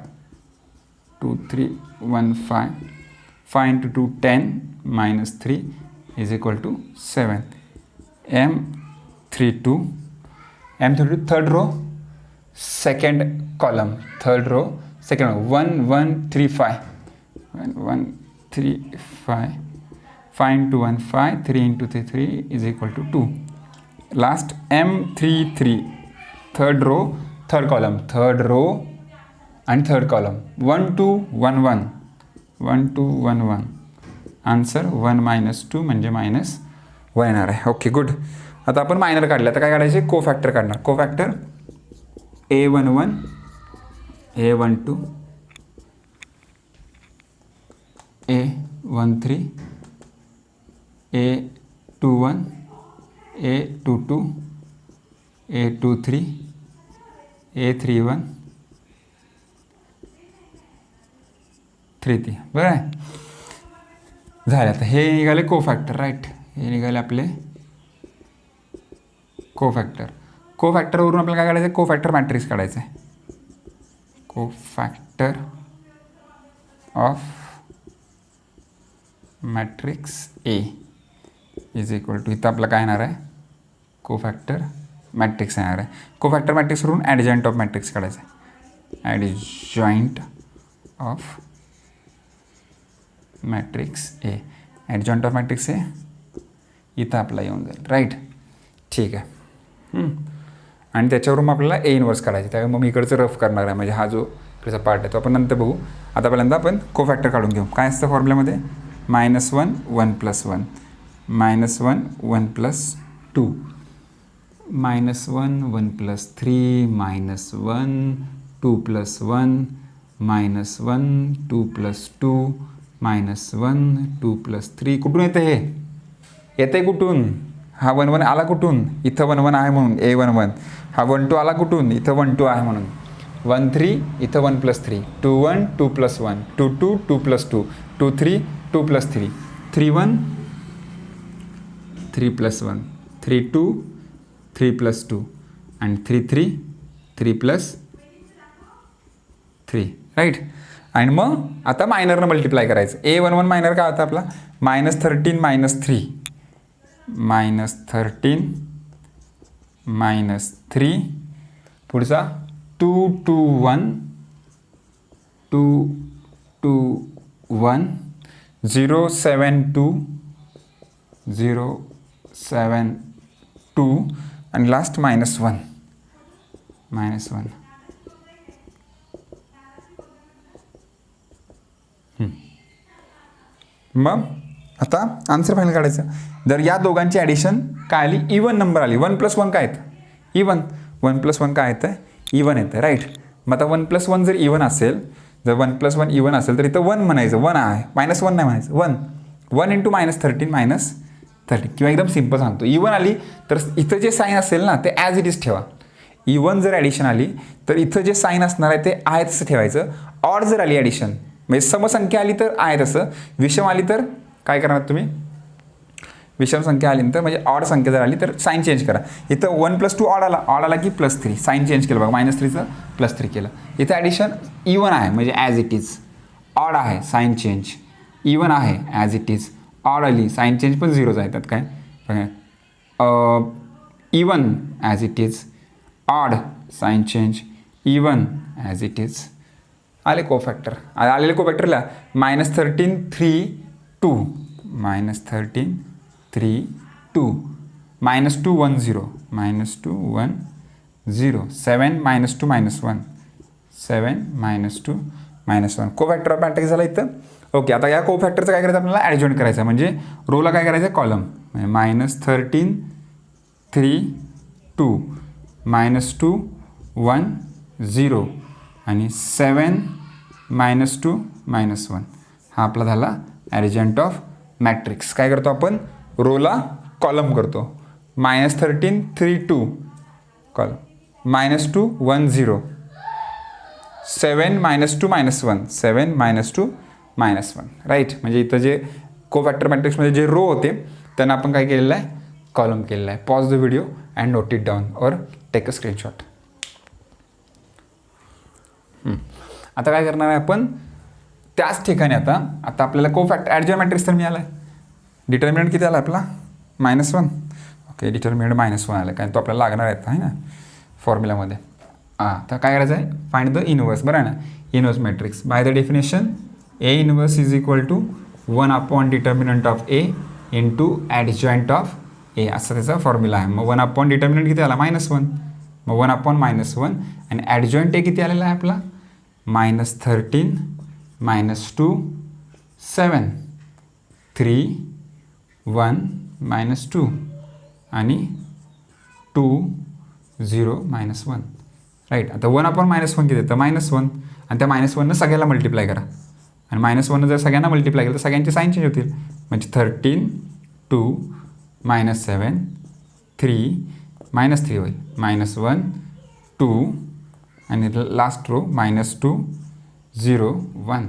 5 × 2 10 -3 = 7. M32 third row second column 1 1 3 5 1 3 5 5 × 1 5 3 × 3 = 2. Last M33 third row third column 1 2 1 1 answer 1 -2 म्हणजे -1 येणार आहे. Okay good. आता आपण minor काढले. आता काय काढायचे कोफॅक्टर काढणार. कोफॅक्टर A11 A12 A13 A21 A22 A23 A31 33 बरं आहे. झाले. आता हे निघाले कोफॅक्टर. राईट. हे निघाले आपले कोफॅक्टरवरून आपल्याला काय काढायचं आहे कोफॅक्टर मॅट्रिक्स काढायचं आहे. कोफॅक्टर ऑफ मॅट्रिक्स A = इथं आपलं काय येणार आहे कोफॅक्टर मॅट्रिक्स येणार आहे. कोफॅक्टर मॅट्रिक्सवरून ॲडजॉइंट ऑफ मॅट्रिक्स काढायचं आहे. ॲडजॉइंट ऑफ मॅट्रिक्स A इथं आपला येऊन जाईल. राईट. ठीक आहे. आणि त्याच्यावरून आपल्याला A इन्व्हर्स काढायचे. त्यामुळे मग मी इकडचं रफ करणार आहे. म्हणजे हा जो इकडचा पार्ट आहे तो आपण नंतर बघू. आता पहिल्यांदा आपण कोफॅक्टर काढून घेऊ. काय असतं फॉर्म्युल्यामध्ये -1 1 + 1 -1 1 + 2 -1 1 + 3 -1 2 + 1 -1 2 + 2 -1 2 + 3 कुठून येतं हे येते कुठून हा 1 1 आला कुठून इथं 1 1 आहे म्हणून A11. हा 1 2 आला कुठून इथं 1 2 आहे म्हणून 1 3 इथं 1 + 3 2 1 2 + 1 2 2 2 + 2 2 3 2 + 3 3 1 3 + 1 3 2 3 + 2 आणि 3 3 3 + 3. राईट. आणि मग आता मायनरनं मल्टिप्लाय करायचं. A11 मायनर काय होता आपला -13 -3 -13 पुढचा 2 2 1 2 2 1 0 7 2 0 7 2 आणि लास्ट -1 -1. मग आता आन्सर फायनल काढायचं. जर या दोघांची ॲडिशन काय आली, इवन नंबर आली. 1 + 1 काय येतं, इवन. 1 + 1 काय येतं, इवन येतं, राईट. मग आता 1 + 1 जर इवन असेल, जर 1 + 1 इवन असेल तर इथं 1 म्हणायचं, 1 आहे, -1 नाही म्हणायचं, 1. 1 × -13 -30. किंवा एकदम सिम्पल सांगतो, इवन आली तर इथं जे साईन असेल ना ते ॲज इट इज ठेवा. इवन जर ॲडिशन आली तर इथं जे साईन असणार आहे ते आहे तसं ठेवायचं. ऑड जर आली ॲडिशन, म्हणजे समसंख्या आली तर आहे तसं, विषम आली तर काय करणार तुम्ही, विषम संख्या आली तर म्हणजे ऑड संख्या जर आली तर साईन चेंज करा. इथं 1 + 2 ऑड आला की +3, साईन चेंज केलं बघा, -3चं +3 केलं. इथं ॲडिशन इवन आहे म्हणजे ॲज इट इज, ऑड आहे साईन चेंज, इवन आहे ॲज इट इज, ऑड आली साईन चेंज पण 0च आहे. त्यात काय बघा, even as it is, odd sign change, even as it is. आले कोफॅक्टर, आलेले कोफॅक्टरला -13 3 2 -13 3 2 -2 1 0 -2 1 0 7 -2 -1 7 -2 -1. कोफॅक्टर ऑफ मॅट्रिक्स झाला इथं. ओके, आता या कोफॅक्टरचं काय करायचं आपल्याला, ॲडजॉईंट करायचं. म्हणजे रोला काय करायचं, कॉलम. -13 3 2 -2 1 0 आणि 7 -2 -1. हा आपला झाला ॲडजॉईंट ऑफ मॅट्रिक्स. काय करतो आपण, रोला कॉलम करतो. -13 3 2 कॉलम, -2 1 0 7 -2 -1 7 -2 -1, राईट. म्हणजे इथं जे कोफॅक्टर मॅट्रिक्समध्ये जे रो होते त्यांना आपण काय केलेलं आहे, कॉलम केलेला आहे. Pause the video and note it down और टेक अ स्क्रीनशॉट. आता काय करणार आहे आपण, त्याच ठिकाणी आता आपल्याला कोफॅक्टर ॲडजॉईंट मॅट्रिक्स तर मिळाला आहे. डिटर्मिनंट किती आला आपला, -1. ओके, डिटर्मिनंट -1 आला, कारण तो आपल्याला लागणार आहे ना फॉर्म्युलामध्ये. तर काय करायचं आहे, फाइंड द इनवर्स, बरं आहे ना. Inverse matrix by the definition A inverse is equal to 1 determinant of A into adjoint of A, असा त्याचा फॉर्म्युला आहे. मग 1 डिटर्मिनंट किती आला, -1. मग 1 आणि ॲडजॉईंट A किती आलेला आहे आपला, -13 -2 7 3 1 -2 आणि 2 0 -1, राईट. आता 1/-1 किती येतं, -1. आणि त्या -1नं सगळ्याला मल्टिप्लाय करा. आणि -1 जर सगळ्यांना मल्टिप्लाय केलं तर सगळ्यांचे साईन चेंज होतील. म्हणजे 13 2 -7 3 -3 होईल, -1 2 आणि last row -2 0 1.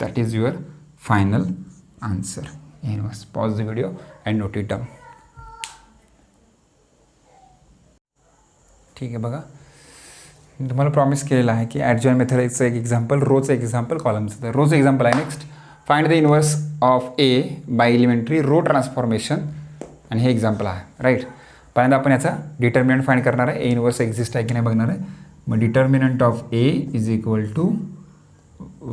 That is your final answer. Inverse. Pause the video and note it down. ठीक आहे, बघा तुम्हाला प्रॉमिस केलेलं आहे की ॲडजॉईंट मेथडचं एक एक्झाम्पल, रोचं एक्झाम्पल, कॉलमचं. तर रोचं एक्झाम्पल आहे next. Find the inverse of A by elementary row transformation. आणि हे एक्झाम्पल आहे, राईट. पहिल्यांदा आपण याचा डिटर्मिनंट फाइंड करणार आहे. ए इनवर्स एक्झिस्ट आहे की नाही बघणार आहे. मग determinant of A is equal to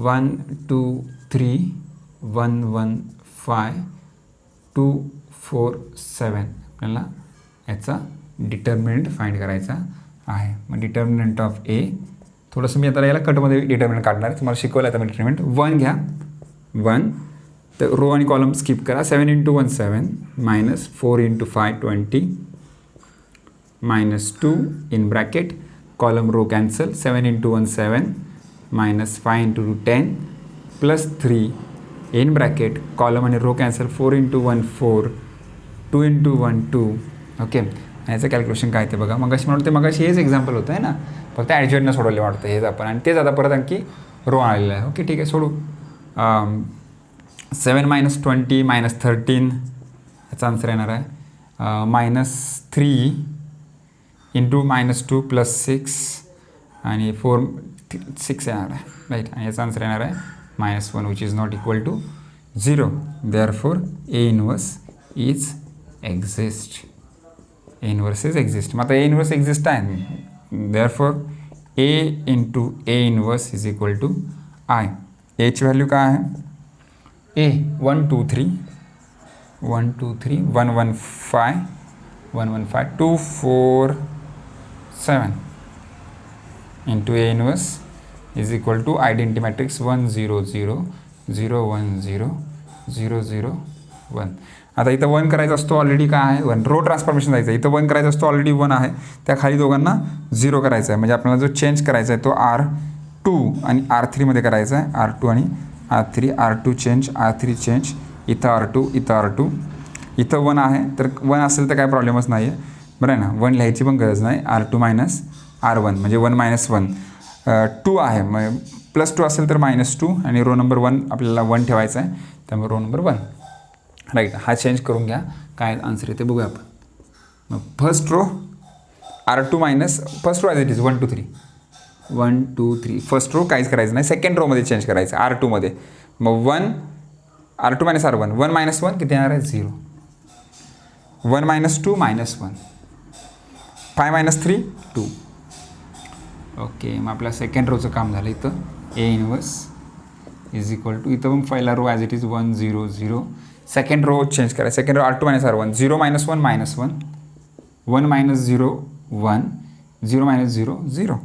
1 2 3 1 1 5 2 4 7. आपल्याला याचा डिटर्मिनंट फाइंड करायचा आहे. मग डिटर्मिनंट ऑफ ए, थोडंसं मी आता याला कटमध्ये डिटर्मिनंट काढणार आहे, तुम्हाला शिकवलं आता मी डिटर्मिनंट. 1 घ्या, 1. तर रो आणि कॉलम स्किप करा. 7 × 1 7 -4 × 5 20 -2 in bracket, column row cancel. 7 × 1 7 -5 × 2 10 +3 in bracket, column आणि रो कॅन्सल. 4 × 1 4 2 × 1 2. ओके, याचं कॅल्क्युलेशन काय ते बघा. मगाशी म्हणून ते मगाशी हेच एक्झाम्पल होतं आहे ना, फक्त ॲडजॉईंटनं सोडवले वाटतं हेच आपण. आणि तेच आता परत आणखी रो आलेलं आहे. ओके, ठीक आहे, सोडू. 7 -20 -13 याचा आन्सर येणार आहे -3 × -2 +6 आणि 4 6 येणार आहे, राईट. आणि याचा आन्सर येणार आहे -1 which is not equal to 0. Therefore A inverse is exist. A inverse is exist. मग आता ए इनवर्स एक्झिस्ट आहे, therefore A into A inverse is equal to I. एची व्हॅल्यू काय आहे, ए 1 2 3 1 2 3 1 1 5 115,247 into A inverse is equal to identity matrix 1 0 0 0 1 0 0 0 1. आता इथं 1 करायचा असतो ऑलरेडी काय आहे 1 रो ट्रान्सफॉर्मेशन जायचं इथं 1 करायचा असतो ऑलरेडी 1 आहे त्या खाली दोघांना 0 करायचा आहे म्हणजे आपल्याला जो चेंज करायचा आहे तो R2 आणि R3 मध्ये करायचा आहे R2 आणि R3 R2 change R3 change इथं R2 इथं R2 इथं 1 आहे तर 1 असेल तर काय प्रॉब्लेमच नाही आहे बरं आहे ना 1 लिहायची पण गरज नाही R2 मायनस R1 म्हणजे 1 मायनस 1 2 आहे मग +2 असेल तर -2 आणि रो नंबर 1 आपल्याला 1 ठेवायचा आहे त्यामुळे रो नंबर 1 राईट हा चेंज करून घ्या काय आन्सर येते बघूया आपण मग first row R2 minus first row as it is 1 2 3 1 2 3 first row काहीच करायचं नाही सेकंड रोमध्ये चेंज करायचं R2 मध्ये मग 1 R2 मायनस R1 1 मायनस 1 किती येणार आहे 0 1 मायनस 2 मायनस 1 5 मायनस 3 2 ओके मग आपल्या सेकंड रोचं काम झालं इथं A inverse is equal to इथं पण पहिला row as it is 1 0 0 second row change करा second row R2 minus R1 0 minus 1 minus 1 1 minus 0 1 0 minus 0 0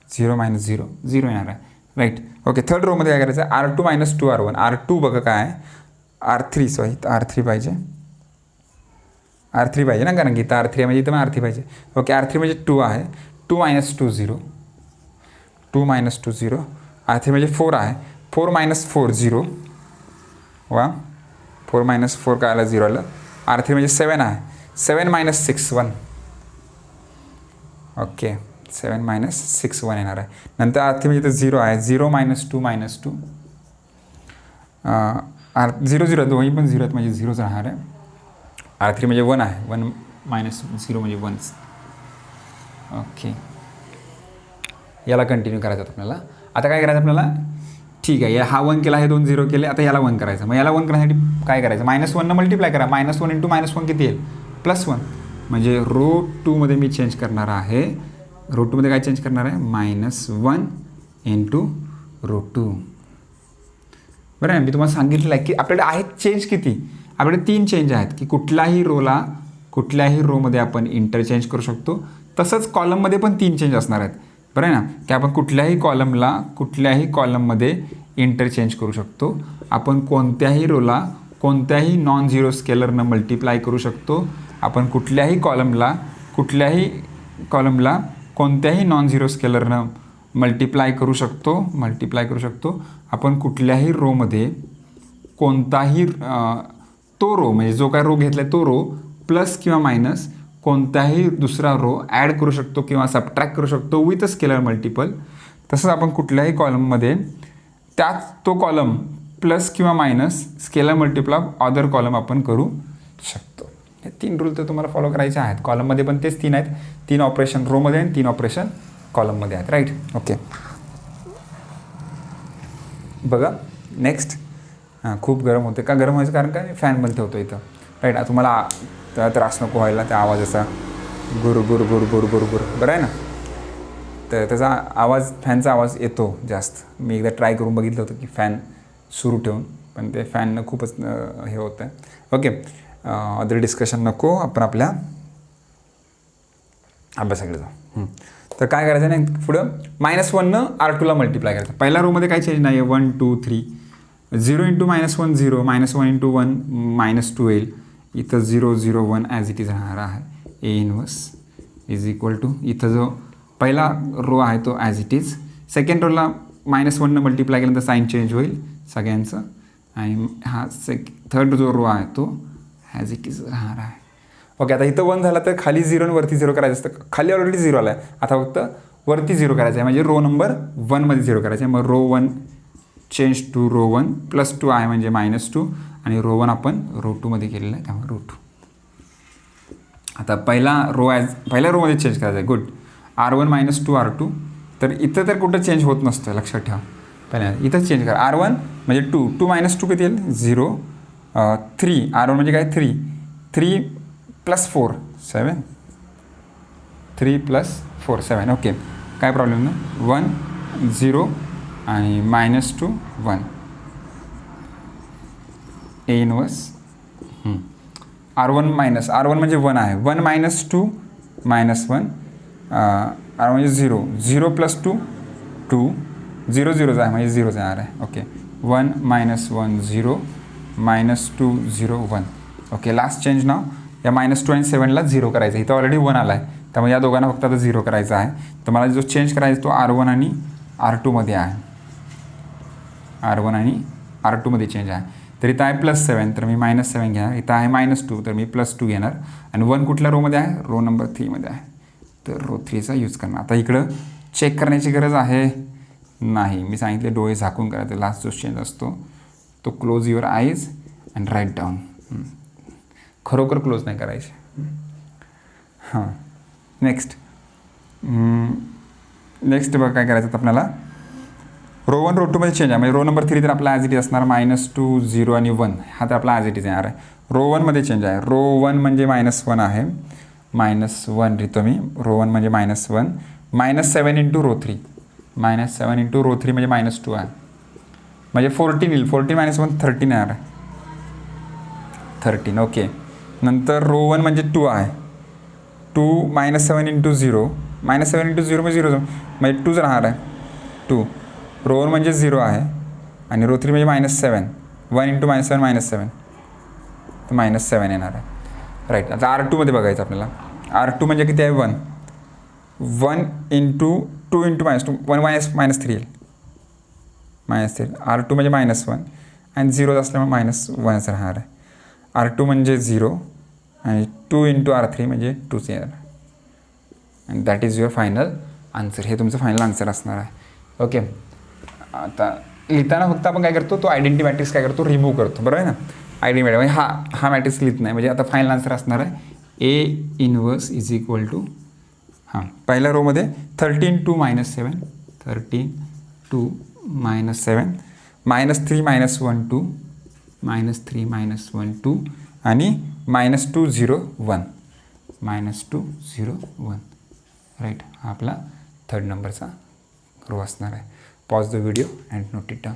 0 minus 0 0 येणार आहे राईट ओके थर्ड रोमध्ये काय करायचं आहे R2 मायनस 2 R1 R2 बघा काय आहे R3 सॉरी R3 पाहिजे R3 पाहिजे ना कारण की इथं R3 म्हणजे इथं पण R3 पाहिजे ओके R3 म्हणजे 2 आहे 2 मायनस 2 0 2 मायनस 2 0 R3 म्हणजे 4 आहे 4 मायनस 4 0 वा 4 मायनस 4 काय आलं 0 आलं R3 म्हणजे 7 आहे 7 मायनस 6 1 ओके 7 मायनस 6 1 येणार आहे नंतर R3 म्हणजे इथं 0 आहे 0 मायनस 2 मायनस 2 0 0 दोन्ही पण 0 आहेत म्हणजे 0च राहणार आहे R3 म्हणजे 1 आहे 1 मायनस 0 म्हणजे 1 ओके याला कंटिन्यू करायचं आपल्याला आता काय करायचं आपल्याला ठीक आहे हा 1 केला हे 2 0 केले आता याला 1 करायचं मग याला 1 करण्यासाठी काय करायचं -1 मल्टिप्लाय करा -1 इंटू -1 किती येईल +1 म्हणजे रो 2 मध्ये मी चेंज करणार आहे रो 2 मध्ये काय चेंज करणार आहे -1 इंटू रो 2 बरं आहे मी तुम्हाला सांगितलेलं आहे की आपल्याकडे आहेत चेंज किती आपल्याकडे 3 चेंज आहेत की कुठल्याही रोमध्ये आपण इंटरचेंज करू शकतो तसंच कॉलममध्ये पण 3 चेंज असणार आहेत बरं आहे ना की आपण कुठल्याही कॉलममध्ये इंटरचेंज करू शकतो आपण कोणत्याही रोला कोणत्याही नॉन झिरो स्केलरनं मल्टिप्लाय करू शकतो आपण कुठल्याही कॉलमला कोणत्याही नॉन झिरो स्केलरनं मल्टिप्लाय करू शकतो आपण कुठल्याही रोमध्ये कोणताही तो रो म्हणजे जो काय रो घेतला आहे तो रो प्लस किंवा मायनस कोणताही दुसरा रो ॲड करू शकतो किंवा सबट्रॅक्ट करू शकतो विथ अ स्केलर मल्टिपल तसंच आपण कुठल्याही कॉलममध्ये तो कॉलम प्लस किंवा minus scalar multiple of other column आपण करू शकतो हे 3 रूल तर तुम्हाला फॉलो करायचे आहेत कॉलममध्ये पण तेच 3 आहेत 3 ऑपरेशन रोमध्ये आणि 3 ऑपरेशन कॉलममध्ये आहेत राईट ओके बघा नेक्स्ट खूप गरम होते का गरम व्हायचं कारण काय फॅन बंद ठेवतो इथं राईट तुम्हाला त्रास नको व्हायला त्या आवाजाचा गुर गुर गुर गुर गुर गुर बरं आहे ना तर त्याचा आवाज फॅनचा आवाज येतो जास्त मी एकदा ट्राय करून बघितलं होतं की फॅन सुरू ठेवून पण ते फॅननं खूपच हे होतं आहे ओके अदर डिस्कशन नको आपण आपल्या अभ्यासाकडे जाऊ तर काय करायचं नाही पुढं -1नं R2ला मल्टिप्लाय करायचं पहिल्या रोमध्ये काही चेंज नाही आहे 1 2 3 0 इंटू -1 0 -1 इंटू 1 -2 येईल इथं 0 0 1 ॲज इट इज राहणार आहे A inverse is equal to इथं जो पहिला रो आहे तो ॲज इट इज सेकंड रोला -1नं मल्टिप्लाय केल्यानंतर साईन चेंज होईल सगळ्यांचं आणि हा थर्ड जो रो आहे तो ॲज इट इज राहणार आहे ओके आता इथं 1 झाला तर खाली 0 आणि वरती 0 करायचं असतं खाली ऑलरेडी 0 आला आहे आता फक्त वरती 0 करायचं आहे म्हणजे रो नंबर 1 मध्ये 0 करायचं आहे मग रो 1 चेंज टू रो 1 +2 आहे म्हणजे -2 आणि रो 1 आपण रो 2 मध्ये केलेलं आहे त्यामुळे रो 2 आता पहिल्या रोमध्ये चेंज करायचं आहे गुड R1 - 2 R2 तर इथं तर कुठं चेंज होत नसतं लक्षात ठेवा पहिल्या इथंच चेंज करा R1 म्हणजे 2 2 - 2 किती येईल 0 3 R1 म्हणजे काय 3 3 + 4 7 3 + 4 7 ओके काय प्रॉब्लेम नाही 1 0 आणि -2 1 A inverse R1 minus R1 म्हणजे 1 आहे 1 मायनस 2 मायनस 1 R म्हणजे 0 0 प्लस 2 2 0 0 आहे म्हणजे 0 जाणार आहे okay 1 minus 1 0 minus 2 0 1 okay last change now या -2 आणि 7ला 0 करायचं इथं ऑलरेडी 1 आला आहे त्यामुळे या दोघांना फक्त आता 0 करायचा आहे तर मला जो चेंज करायचा तो R1 आणि R2 मध्ये आहे R1 आणि R2 मध्ये चेंज आहे तर इथं आहे +7 तर मी -7 घेणार इथं आहे -2 तर मी +2 घेणार आणि 1 कुठल्या रोमध्ये आहे रो नंबर 3 मध्ये आहे तर रो 3चा यूज करणार आता इकडं चेक करण्याची गरज आहे नाही मी सांगितले डोळे झाकून करायचं लास्ट जो चेंज असतो तो close your eyes and write down खरोखर क्लोज नाही करायचे हां नेक्स्ट बघा काय करायचं आपल्याला रो 1 रो 2 मध्ये चेंज आहे म्हणजे रो नंबर 3 तर आपला ॲज इट इज असणार -2 0 आणि 1 हा तर आपला ॲज इट इज येणार आहे रो 1 मध्ये चेंज आहे रो 1 म्हणजे -1 आहे -1 लिहितो मी रो 1 म्हणजे -1 -7 इंटू रो 3 -7 इंटू रो 3 म्हणजे -2 आहे म्हणजे 14 येईल 14 -1 13 येणार आहे 13 ओके नंतर रो 1 म्हणजे 2 आहे 2 -7 इंटू 0 -7 इंटू 0 म्हणजे 0 म्हणजे 2च राहणार आहे 2 रो 1 म्हणजे 0 आहे आणि रो 3 म्हणजे -7 1 इंटू -7 -7 तर -7 येणार आहे राईट आता R2 मध्ये बघायचं आपल्याला R2 म्हणजे किती आहे 1 इंटू 2 इंटू -2 1 -3 येईल -3 R2 म्हणजे -1 आणि 0 असल्यामुळे -1च राहणार आहे R2 म्हणजे 0 आणि 2 इंटू R3 म्हणजे 2च येणार आणि that is your final answer हे तुमचं फायनल आन्सर असणार आहे ओके आता लिहिताना फक्त आपण काय करतो तो आयडेंटिटी मॅट्रिक्स काय करतो रिमूव्ह करतो बरोबर आहे ना आयडेंटिटी म्हणजे हा मॅट्रिक्स लिहित नाही म्हणजे आता फायनल आन्सर असणार आहे A inverse is equal to हां पहिल्या रोमध्ये 13 2 -7 13 2 -7 -3 -1 2 -3 -1 2 आणि -2 0 1 -2 0 1 राईट हा आपला 3rd नंबरचा रो असणार आहे pause the video and note it down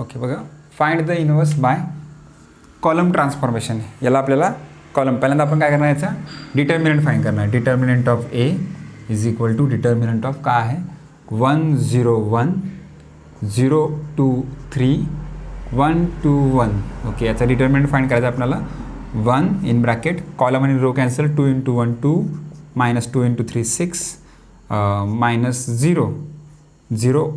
okay बघा find the inverse by column transformation याला आपल्याला कॉलम पहिल्यांदा आपण काय करणार याचा डिटर्मिनंट फाइंड करणार determinant of A is equal to determinant of काय आहे 1 0 1 0 2 3 1 2 1 ओके याचा डिटर्मिनंट फाइंड करायचा आपल्याला 1 इन ब्रॅकेट कॉलम आणि रो कॅन्सल 2 इंटू 1 2 -2 इंटू 3 6 -0 0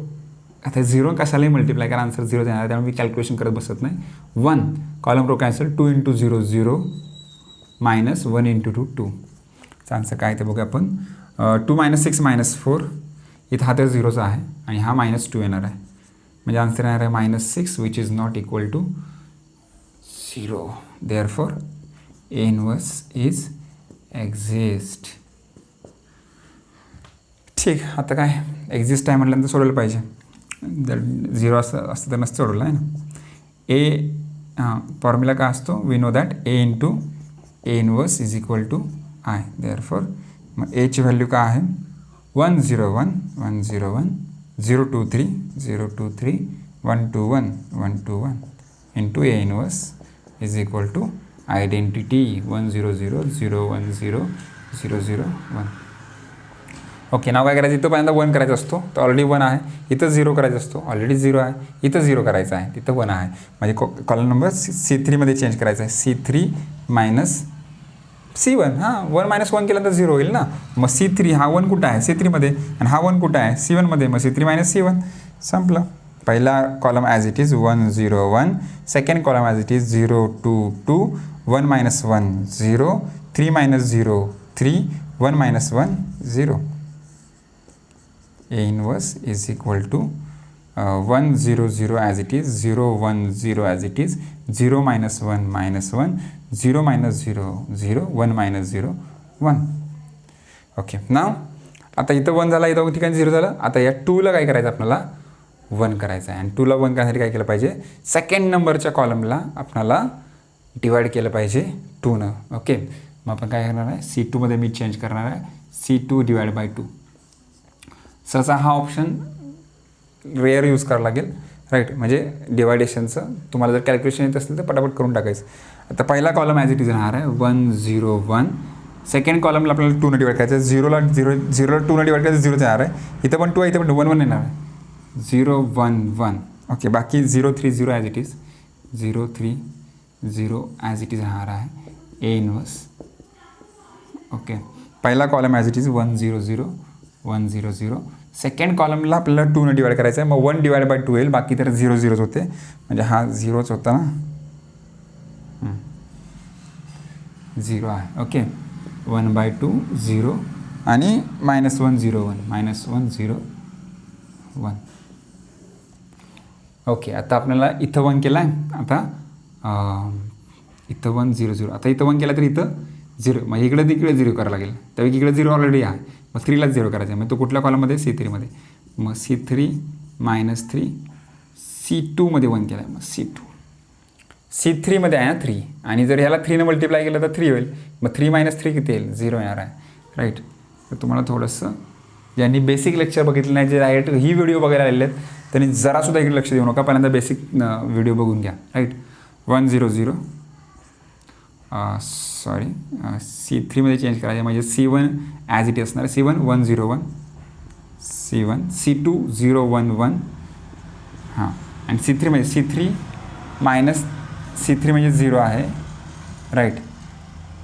आता 0 कशालाही मल्टिप्लाय करा आन्सर 0 देणार त्यामुळे मी कॅल्क्युलेशन करत बसत नाही 1 column row cancel 2 into 0 0 -1 into 2 2 चा आन्सर काय ते बघूया आपण 2 -6 -4 इथं हा तर 0चा आहे आणि हा -2 येणार आहे म्हणजे आन्सर येणार आहे -6 which is not equal to 0 therefore A inverse is exist ठीक आता काय एक्झिस्ट आहे म्हटल्यानंतर सोडवलं पाहिजे जर 0 असतं तर नसतं सोडवलं आहे ना हां फॉर्म्युला काय असतो we know that A into A inverse is equal to I therefore मग A ची व्हॅल्यू काय आहे 1 0 1 1 0 1 0 2 3 0 2 3 1 2 1 1 2 1 into A inverse is equal to identity 1 0 0 0 1 0 0 0 1 okay now काय करायचं इथं पहिल्यांदा 1 करायचा असतो तर ऑलरेडी 1 आहे इथं 0 करायचा असतो ऑलरेडी 0 आहे इथं 0 करायचं आहे तिथं 1 आहे म्हणजे कॉलम नंबर C3 मध्ये चेंज करायचा आहे C3 -C1 हां 1 -1 केल्यानंतर 0 होईल ना मग C3 हा 1 कुठं आहे C3 मध्ये आणि हा 1 कुठं आहे C1 मध्ये मग C3 -C1 संपलं पहिला column as it is 1 0 1 second column as it is 0 2 2 1 -1 0 3 -0 3 1 -1 0 A inverse is equal to 1 0 0 as it is 0 1 0 as it is 0 -1 -1 0 -0 0 1 -0 1 okay नाव आता इथं 1 झाला इथं ठिकाणी 0 झालं आता या 2ला काय करायचं आपल्याला 1 करायचं आहे आणि 2ला 1 करण्यासाठी काय केलं पाहिजे सेकंड नंबरच्या कॉलमला आपल्याला डिवाइड केलं पाहिजे 2नं ओके मग आपण काय करणार आहे C2 मध्ये मी चेंज करणार आहे C2 / 2 सहसा हा ऑप्शन रेअर यूज करावा लागेल राईट. म्हणजे डिवायडेशनचं तुम्हाला जर कॅल्क्युलेशन येत असेल तर पटापट करून टाकायचं. आता पहिला कॉलम ॲज इट इज राहणार आहे 1 0 1. सेकंड कॉलमला आपल्याला 2 ने डिवाइड करायचं आहे. 0ला 2 ने डिवाइड करायचं 0 येणार आहे. इथं पण 2 आहे, इथं पण 1 1 येणार आहे. 0 1 1. ओके. बाकी 0 3 0 as it is. 0 3 0 as it is राहणार आहे. A inverse. ओके. पहिला column as it is 1 0 0 1 0 0. Second कॉलमला आपल्याला 2 ने डिवाइड करायचं आहे. मग 1 डिवाइड बाय 2 येईल. बाकी तर 0 0 होते. म्हणजे हा 0च होता ना. 0 आहे. ओके. 1/2 0 आणि -1 0 1 -1 0 1. ओके. आता आपल्याला इथं 1 केला आहे. आता इथं 1 0 0. आता इथं 1 केला तर इथं 0. मग इकडे तिकडे 0 करावं लागेल. त्यावेळी इकडे 0 ऑलरेडी आहे. मग 3लाच 0 करायचं आहे. मग तो कुठल्या कॉलममध्ये? C3मध्ये. मग C3 -3 C2मध्ये 1 केला आहे. मग C2 C3मध्ये आहे ना 3. आणि जर ह्याला 3ने मल्टिप्लाय केलं तर 3 होईल. मग 3 - 3 किती येईल? 0 येणार आहे. राईट. तर तुम्हाला थोडंसं ज्यांनी बेसिक लेक्चर बघितलं नाही, जे डायरेक्ट ही व्हिडिओ बघायला आलेले आहेत, त्यांनी जरासुद्धा इकडे लक्ष देऊ नका. पहिल्यांदा बेसिक व्हिडिओ बघून घ्या. राईट. 1 0 0 सॉरी C3मध्ये चेंज करायचं. म्हणजे C1 ॲज इट असणार आहे. C1 1 0 1 C1 C2 0 1 1. हां. आणि C3मध्ये C3 -C3 म्हणजे 0 आहे. राईट.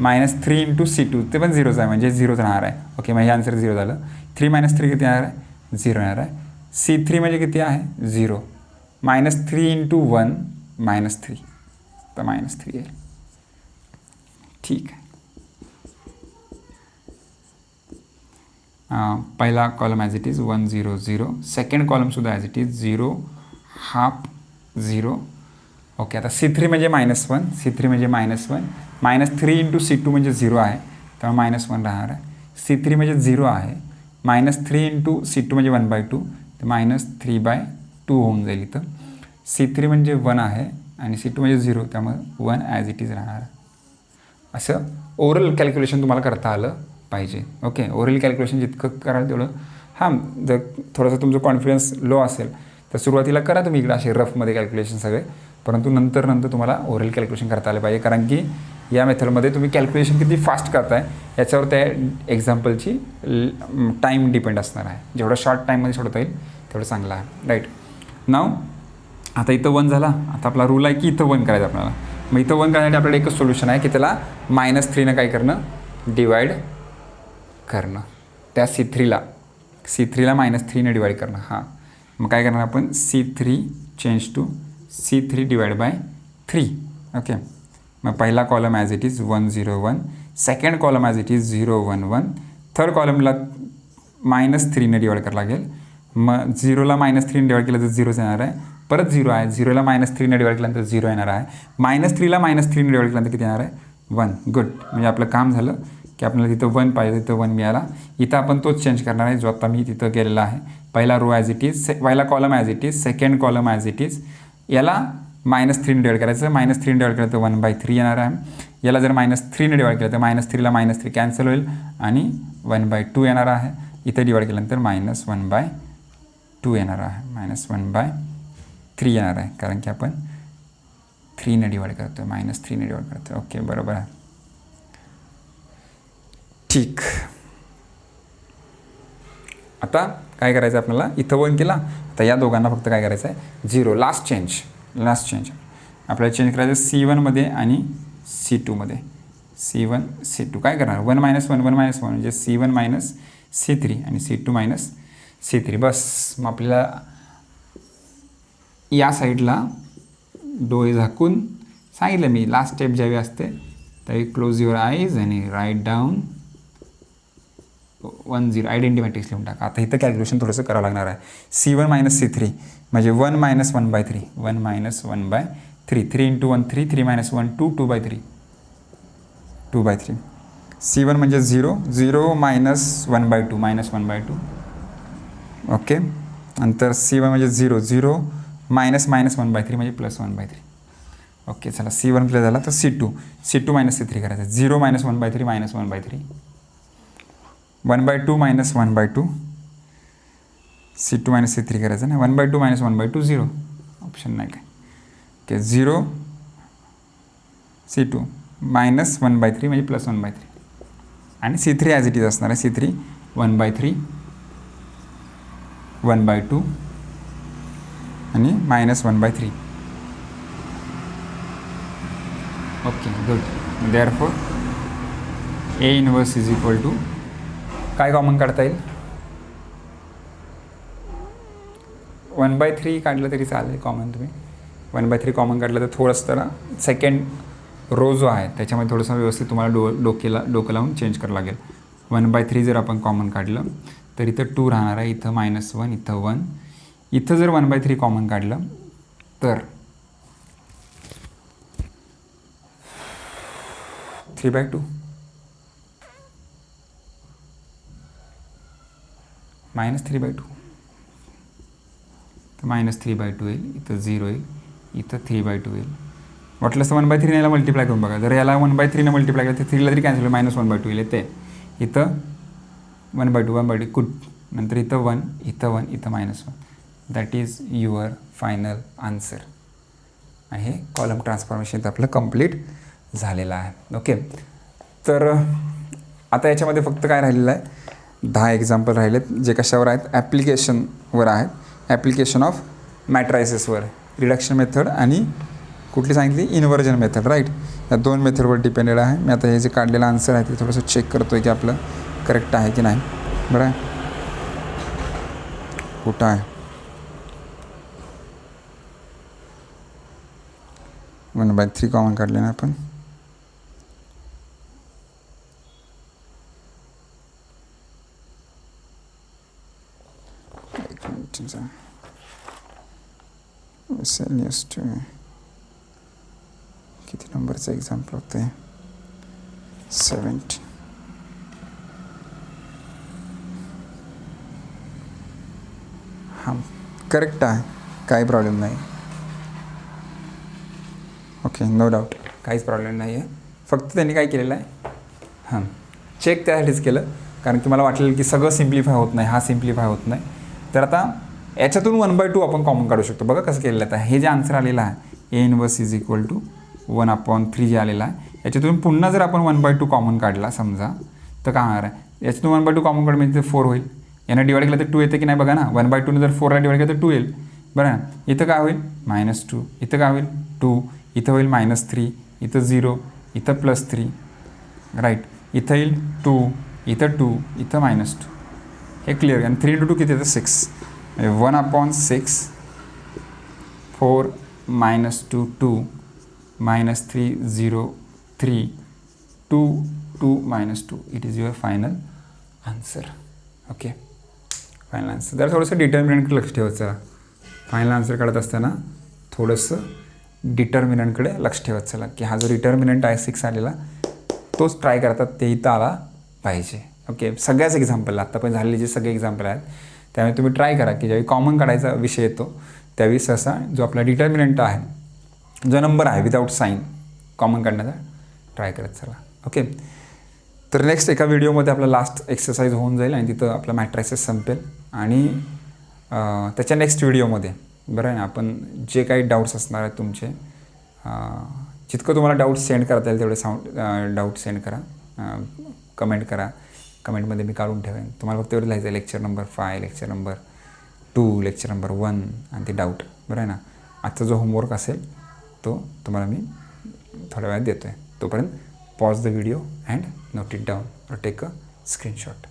-3 × C2 ते पण 0च आहे. म्हणजे 0च राहणार आहे. ओके. मग हे आन्सर 0 झालं. 3 - 3 किती येणार आहे? 0 येणार आहे. C3 म्हणजे किती आहे? 0. -3 × 1 -3. तर -3 येईल. ठीक आहे. पहिला column as it is 1 0 0. Second कॉलमसुद्धा as it is 0 half 0. Okay. आता C3 म्हणजे -1. C3 म्हणजे -1. -3 × C2 म्हणजे 0 आहे. त्यामुळे -1 राहणार आहे. C3 म्हणजे 0 आहे. -3 × C2 म्हणजे 1/2. तर -3/2 होऊन जाईल इथं. C3 म्हणजे 1 आहे आणि C2 म्हणजे 0. त्यामुळे 1 ॲज इट इज राहणार. असं ओरल कॅल्क्युलेशन तुम्हाला करता आलं पाहिजे. ओके. ओरल कॅल्क्युलेशन जितकं कराल तेवढं. हां. जर थोडंसं तुमचं कॉन्फिडन्स लो असेल तर सुरुवातीला करा तुम्ही इकडे असे रफमध्ये कॅल्क्युलेशन सगळे. परंतु नंतर तुम्हाला ओरल कॅल्क्युलेशन करता आलं पाहिजे. कारण की या मेथडमध्ये तुम्ही कॅल्क्युलेशन किती फास्ट करताय याच्यावर त्या एक्झाम्पलची टाईम डिपेंड असणार आहे. जेवढं शॉर्ट टाईममध्ये सोडता येईल तेवढं चांगलं आहे. राईट. नाव आता इथं 1 झाला. आता आपला रूल आहे की इथं 1 करायचं आपल्याला. मग इथं 1 करण्यासाठी आपल्याला एकच सोल्युशन आहे की त्याला -3 काय करणं? डिवाइड करणं. त्या C3ला -3 ने डिवाइड करणं. हां. मग काय करणार आपण? C3 change to C3 divide by 3. Okay. मग पहिला column as it is 1 0 1. Second column as it is 0 1 1. Third कॉलमला -3 ने डिवाइड करावं लागेल. मग 0ला -3 ने डिवाइड केलं तर 0च येणार आहे. परत 0 आहे. 0ला -3 ने डिवाइड केल्यानंतर 0 येणार आहे. -3ला -3 ने डिवाइड केल्यानंतर किती येणार आहे? 1. गुड. म्हणजे आपलं काम झालं की आपल्याला तिथं 1 पाहिजे, तिथं 1 मिळाला. इथं आपण तोच चेंज करणार आहे जो आता मी तिथं केलेला आहे. पहिला रो ॲज इट इज, पहिला column as it is, second column as it is. याला -3 ने डिवाइड करायचं. -3 ने डिवाइड केलं तर 1/3 येणार आहे. याला जर -3 ने डिवाइड केलं तर -3ला -3 कॅन्सल होईल आणि 1/2 येणार आहे. इथं डिवाइड केल्यानंतर -1/2 येणार आहे. -1/3 येणार आहे. कारण की आपण 3 ने डिवाइड करतो आहे. -3 ने डिवाइड करतो आहे. ओके. बरोबर आहे. ठीक. आता काय करायचं आपल्याला? इथं 1 केला. आता या दोघांना फक्त काय करायचं आहे? 0. लास्ट चेंज आपल्याला चेंज करायचं C1मध्ये आणि C2मध्ये. C1 C2 काय करणार? 1 - 1 1 - 1 म्हणजे C1 - C3 आणि C2 - C3. बस. मग आपल्याला या साईडला डोळे झाकून सांगितलं मी. लास्ट स्टेप ज्यावेळी असते त्यावेळी क्लोज युअर आईज आणि राईट डाऊन 1 0 आयडेंटिमॅटिक्स लिहून टाका. आता इथं कॅल्क्युलेशन थोडंसं करावं लागणार आहे. C1 - C3 म्हणजे 1 - 1/3. 1 - 1/3. 3 × 1 3. 3 - 1 2. 2/3. 2/3. C1 म्हणजे 0 0 - 1/2 -1/2. ओके. नंतर C1 म्हणजे 0 0 - 1/3 म्हणजे +1/3. ओके. चला. C1 क्लिअर झाला. तर C2 -C3 करायचं. 0 - 1/3 -1/3. 1/2 - 1/2. C2 - C3 करायचं ना. 1/2 - 1/2 0. ऑप्शन नाही काय ओके. 0 C2 -1/3 म्हणजे +1/3 आणि C3 ॲज इट इज असणार आहे. C3 1/3 1/2 आणि -1/3. Okay good. Therefore A inverse is equal to काय कॉमन काढता येईल? 1/3 काढलं तरी चालेल कॉमन. तुम्ही 1/3 कॉमन काढलं तर थोडंसं त्याला सेकंड रो जो आहे त्याच्यामध्ये थोडंसं व्यवस्थित तुम्हाला डोकं लावून चेंज करावं लागेल. 1/3 जर आपण कॉमन काढलं तर इथं 2 राहणार आहे, इथं -1, इथं 1. इथं जर 1/3 कॉमन काढलं तर 3/2 -3/2 तर -3/2 येईल. इथं 0 येईल, इथं 3/2 येईल. वाटलंच तर 1/3 याला मल्टिप्लाय करून बघा. जर याला 1/3 मल्टिप्लाय केलं तर 3ला तरी कॅन्सल होईल, -1/2 येईल. ते इथं 1/2 कुठ, नंतर इथं 1, इथं 1, इथं -1. That is your final answer. आणि हे कॉलम ट्रान्सफॉर्मेशन आपलं कंप्लीट झालेलं आहे. ओके. तर आता याच्यामध्ये फक्त काय राहिलेलं आहे, 10 एक्झाम्पल राहिलेत जे कशावर आहेत, ॲप्लिकेशनवर आहेत. ॲप्लिकेशन ऑफ मॅट्रायसेसवर, रिडक्शन मेथड आणि कुठली सांगितली, इन्व्हर्जन मेथड. राईट. या 2 मेथडवर डिपेंडेड आहे. मी आता हे जे काढलेलं आन्सर आहे ते थोडंसं चेक करतो आहे की आपलं करेक्ट आहे की नाही. बरं आहे, कुठं आहे 1/3 कॉमन काढले ना आपण. किती नंबरचं एक्झाम्पल होतं आहे, 70. हां करेक्ट आहे, काही प्रॉब्लेम नाही. ओके, नो डाऊट, काहीच प्रॉब्लेम नाही आहे. फक्त त्यांनी काय केलेलं आहे, हां चेक त्यासाठीच केलं कारण की मला वाटलेलं की सगळं सिम्प्लिफाय होत नाही, हा सिम्प्लिफाय होत नाही. तर आता याच्यातून 1/2 आपण कॉमन काढू शकतो. बघा कसं केलेलं आहे. हे जे आन्सर आलेलं आहे A inverse is equal to 1/3 जे आलेलं आहे, याच्यातून पुन्हा जर आपण 1/2 कॉमन काढला समजा तर काय होणार आहे, याच्यातून 1/2 कॉमन काढलं म्हणजे 4 होईल. यानं डिवाइड केलं तर 2 येतं की नाही बघा ना. 1/2 जर 4ला डिवाइड केलं तर 2 येईल. बरं ना. इथं काय होईल -2, इथं काय होईल 2, इथं होईल -3, इथं 0, इथं +3. राईट. इथं येईल 2, इथं 2, इथं -2. हे क्लिअर. आणि 3 × 2 किती येतं 6. 1/6 4 -2 2 -3 0 3 2 2 -2. It is your final answer. Okay, final answer. जरा थोडंसं डिटर्मिनंटकडे लक्ष ठेवायचं. फायनल आन्सर काढत असताना थोडंसं डिटर्मिनंटकडे लक्ष ठेवत चला की हा जो डिटर्मिनंट आहे 6 आलेला तोच ट्राय करतात ते इथं आला पाहिजे. ओके, सगळ्याच एक्झाम्पलला आत्तापर्यंत झालेले जे सगळे एक्झाम्पल आहेत त्यामुळे तुम्ही ट्राय करा की ज्यावेळी कॉमन काढायचा विषय येतो त्यावेळी सहसा जो आपला डिटर्मिनंट आहे, जो नंबर आहे विदाऊट साईन, कॉमन काढण्याचा ट्राय करत चला. ओके. तर नेक्स्ट एका व्हिडिओमध्ये आपला लास्ट एक्सरसाइज होऊन जाईल आणि तिथं आपला मॅट्रायसेस संपेल. आणि त्याच्या नेक्स्ट व्हिडिओमध्ये बरं आहे ना, आपण जे काही डाऊट्स असणार आहेत तुमचे, जितकं तुम्हाला डाऊट्स सेंड करता येईल तेवढे डाऊट सेंड करा, कमेंट करा. कमेंटमध्ये मी काढून ठेवेन. तुम्हाला फक्त एवढं लिहायचं आहे lecture number 5, lecture number 2, lecture number 1 आणि ते डाऊट. बरं आहे ना. आजचा जो होमवर्क असेल तो तुम्हाला मी थोड्या वेळात देतो आहे. तोपर्यंत pause the video and note it down और टेक अ स्क्रीनशॉट.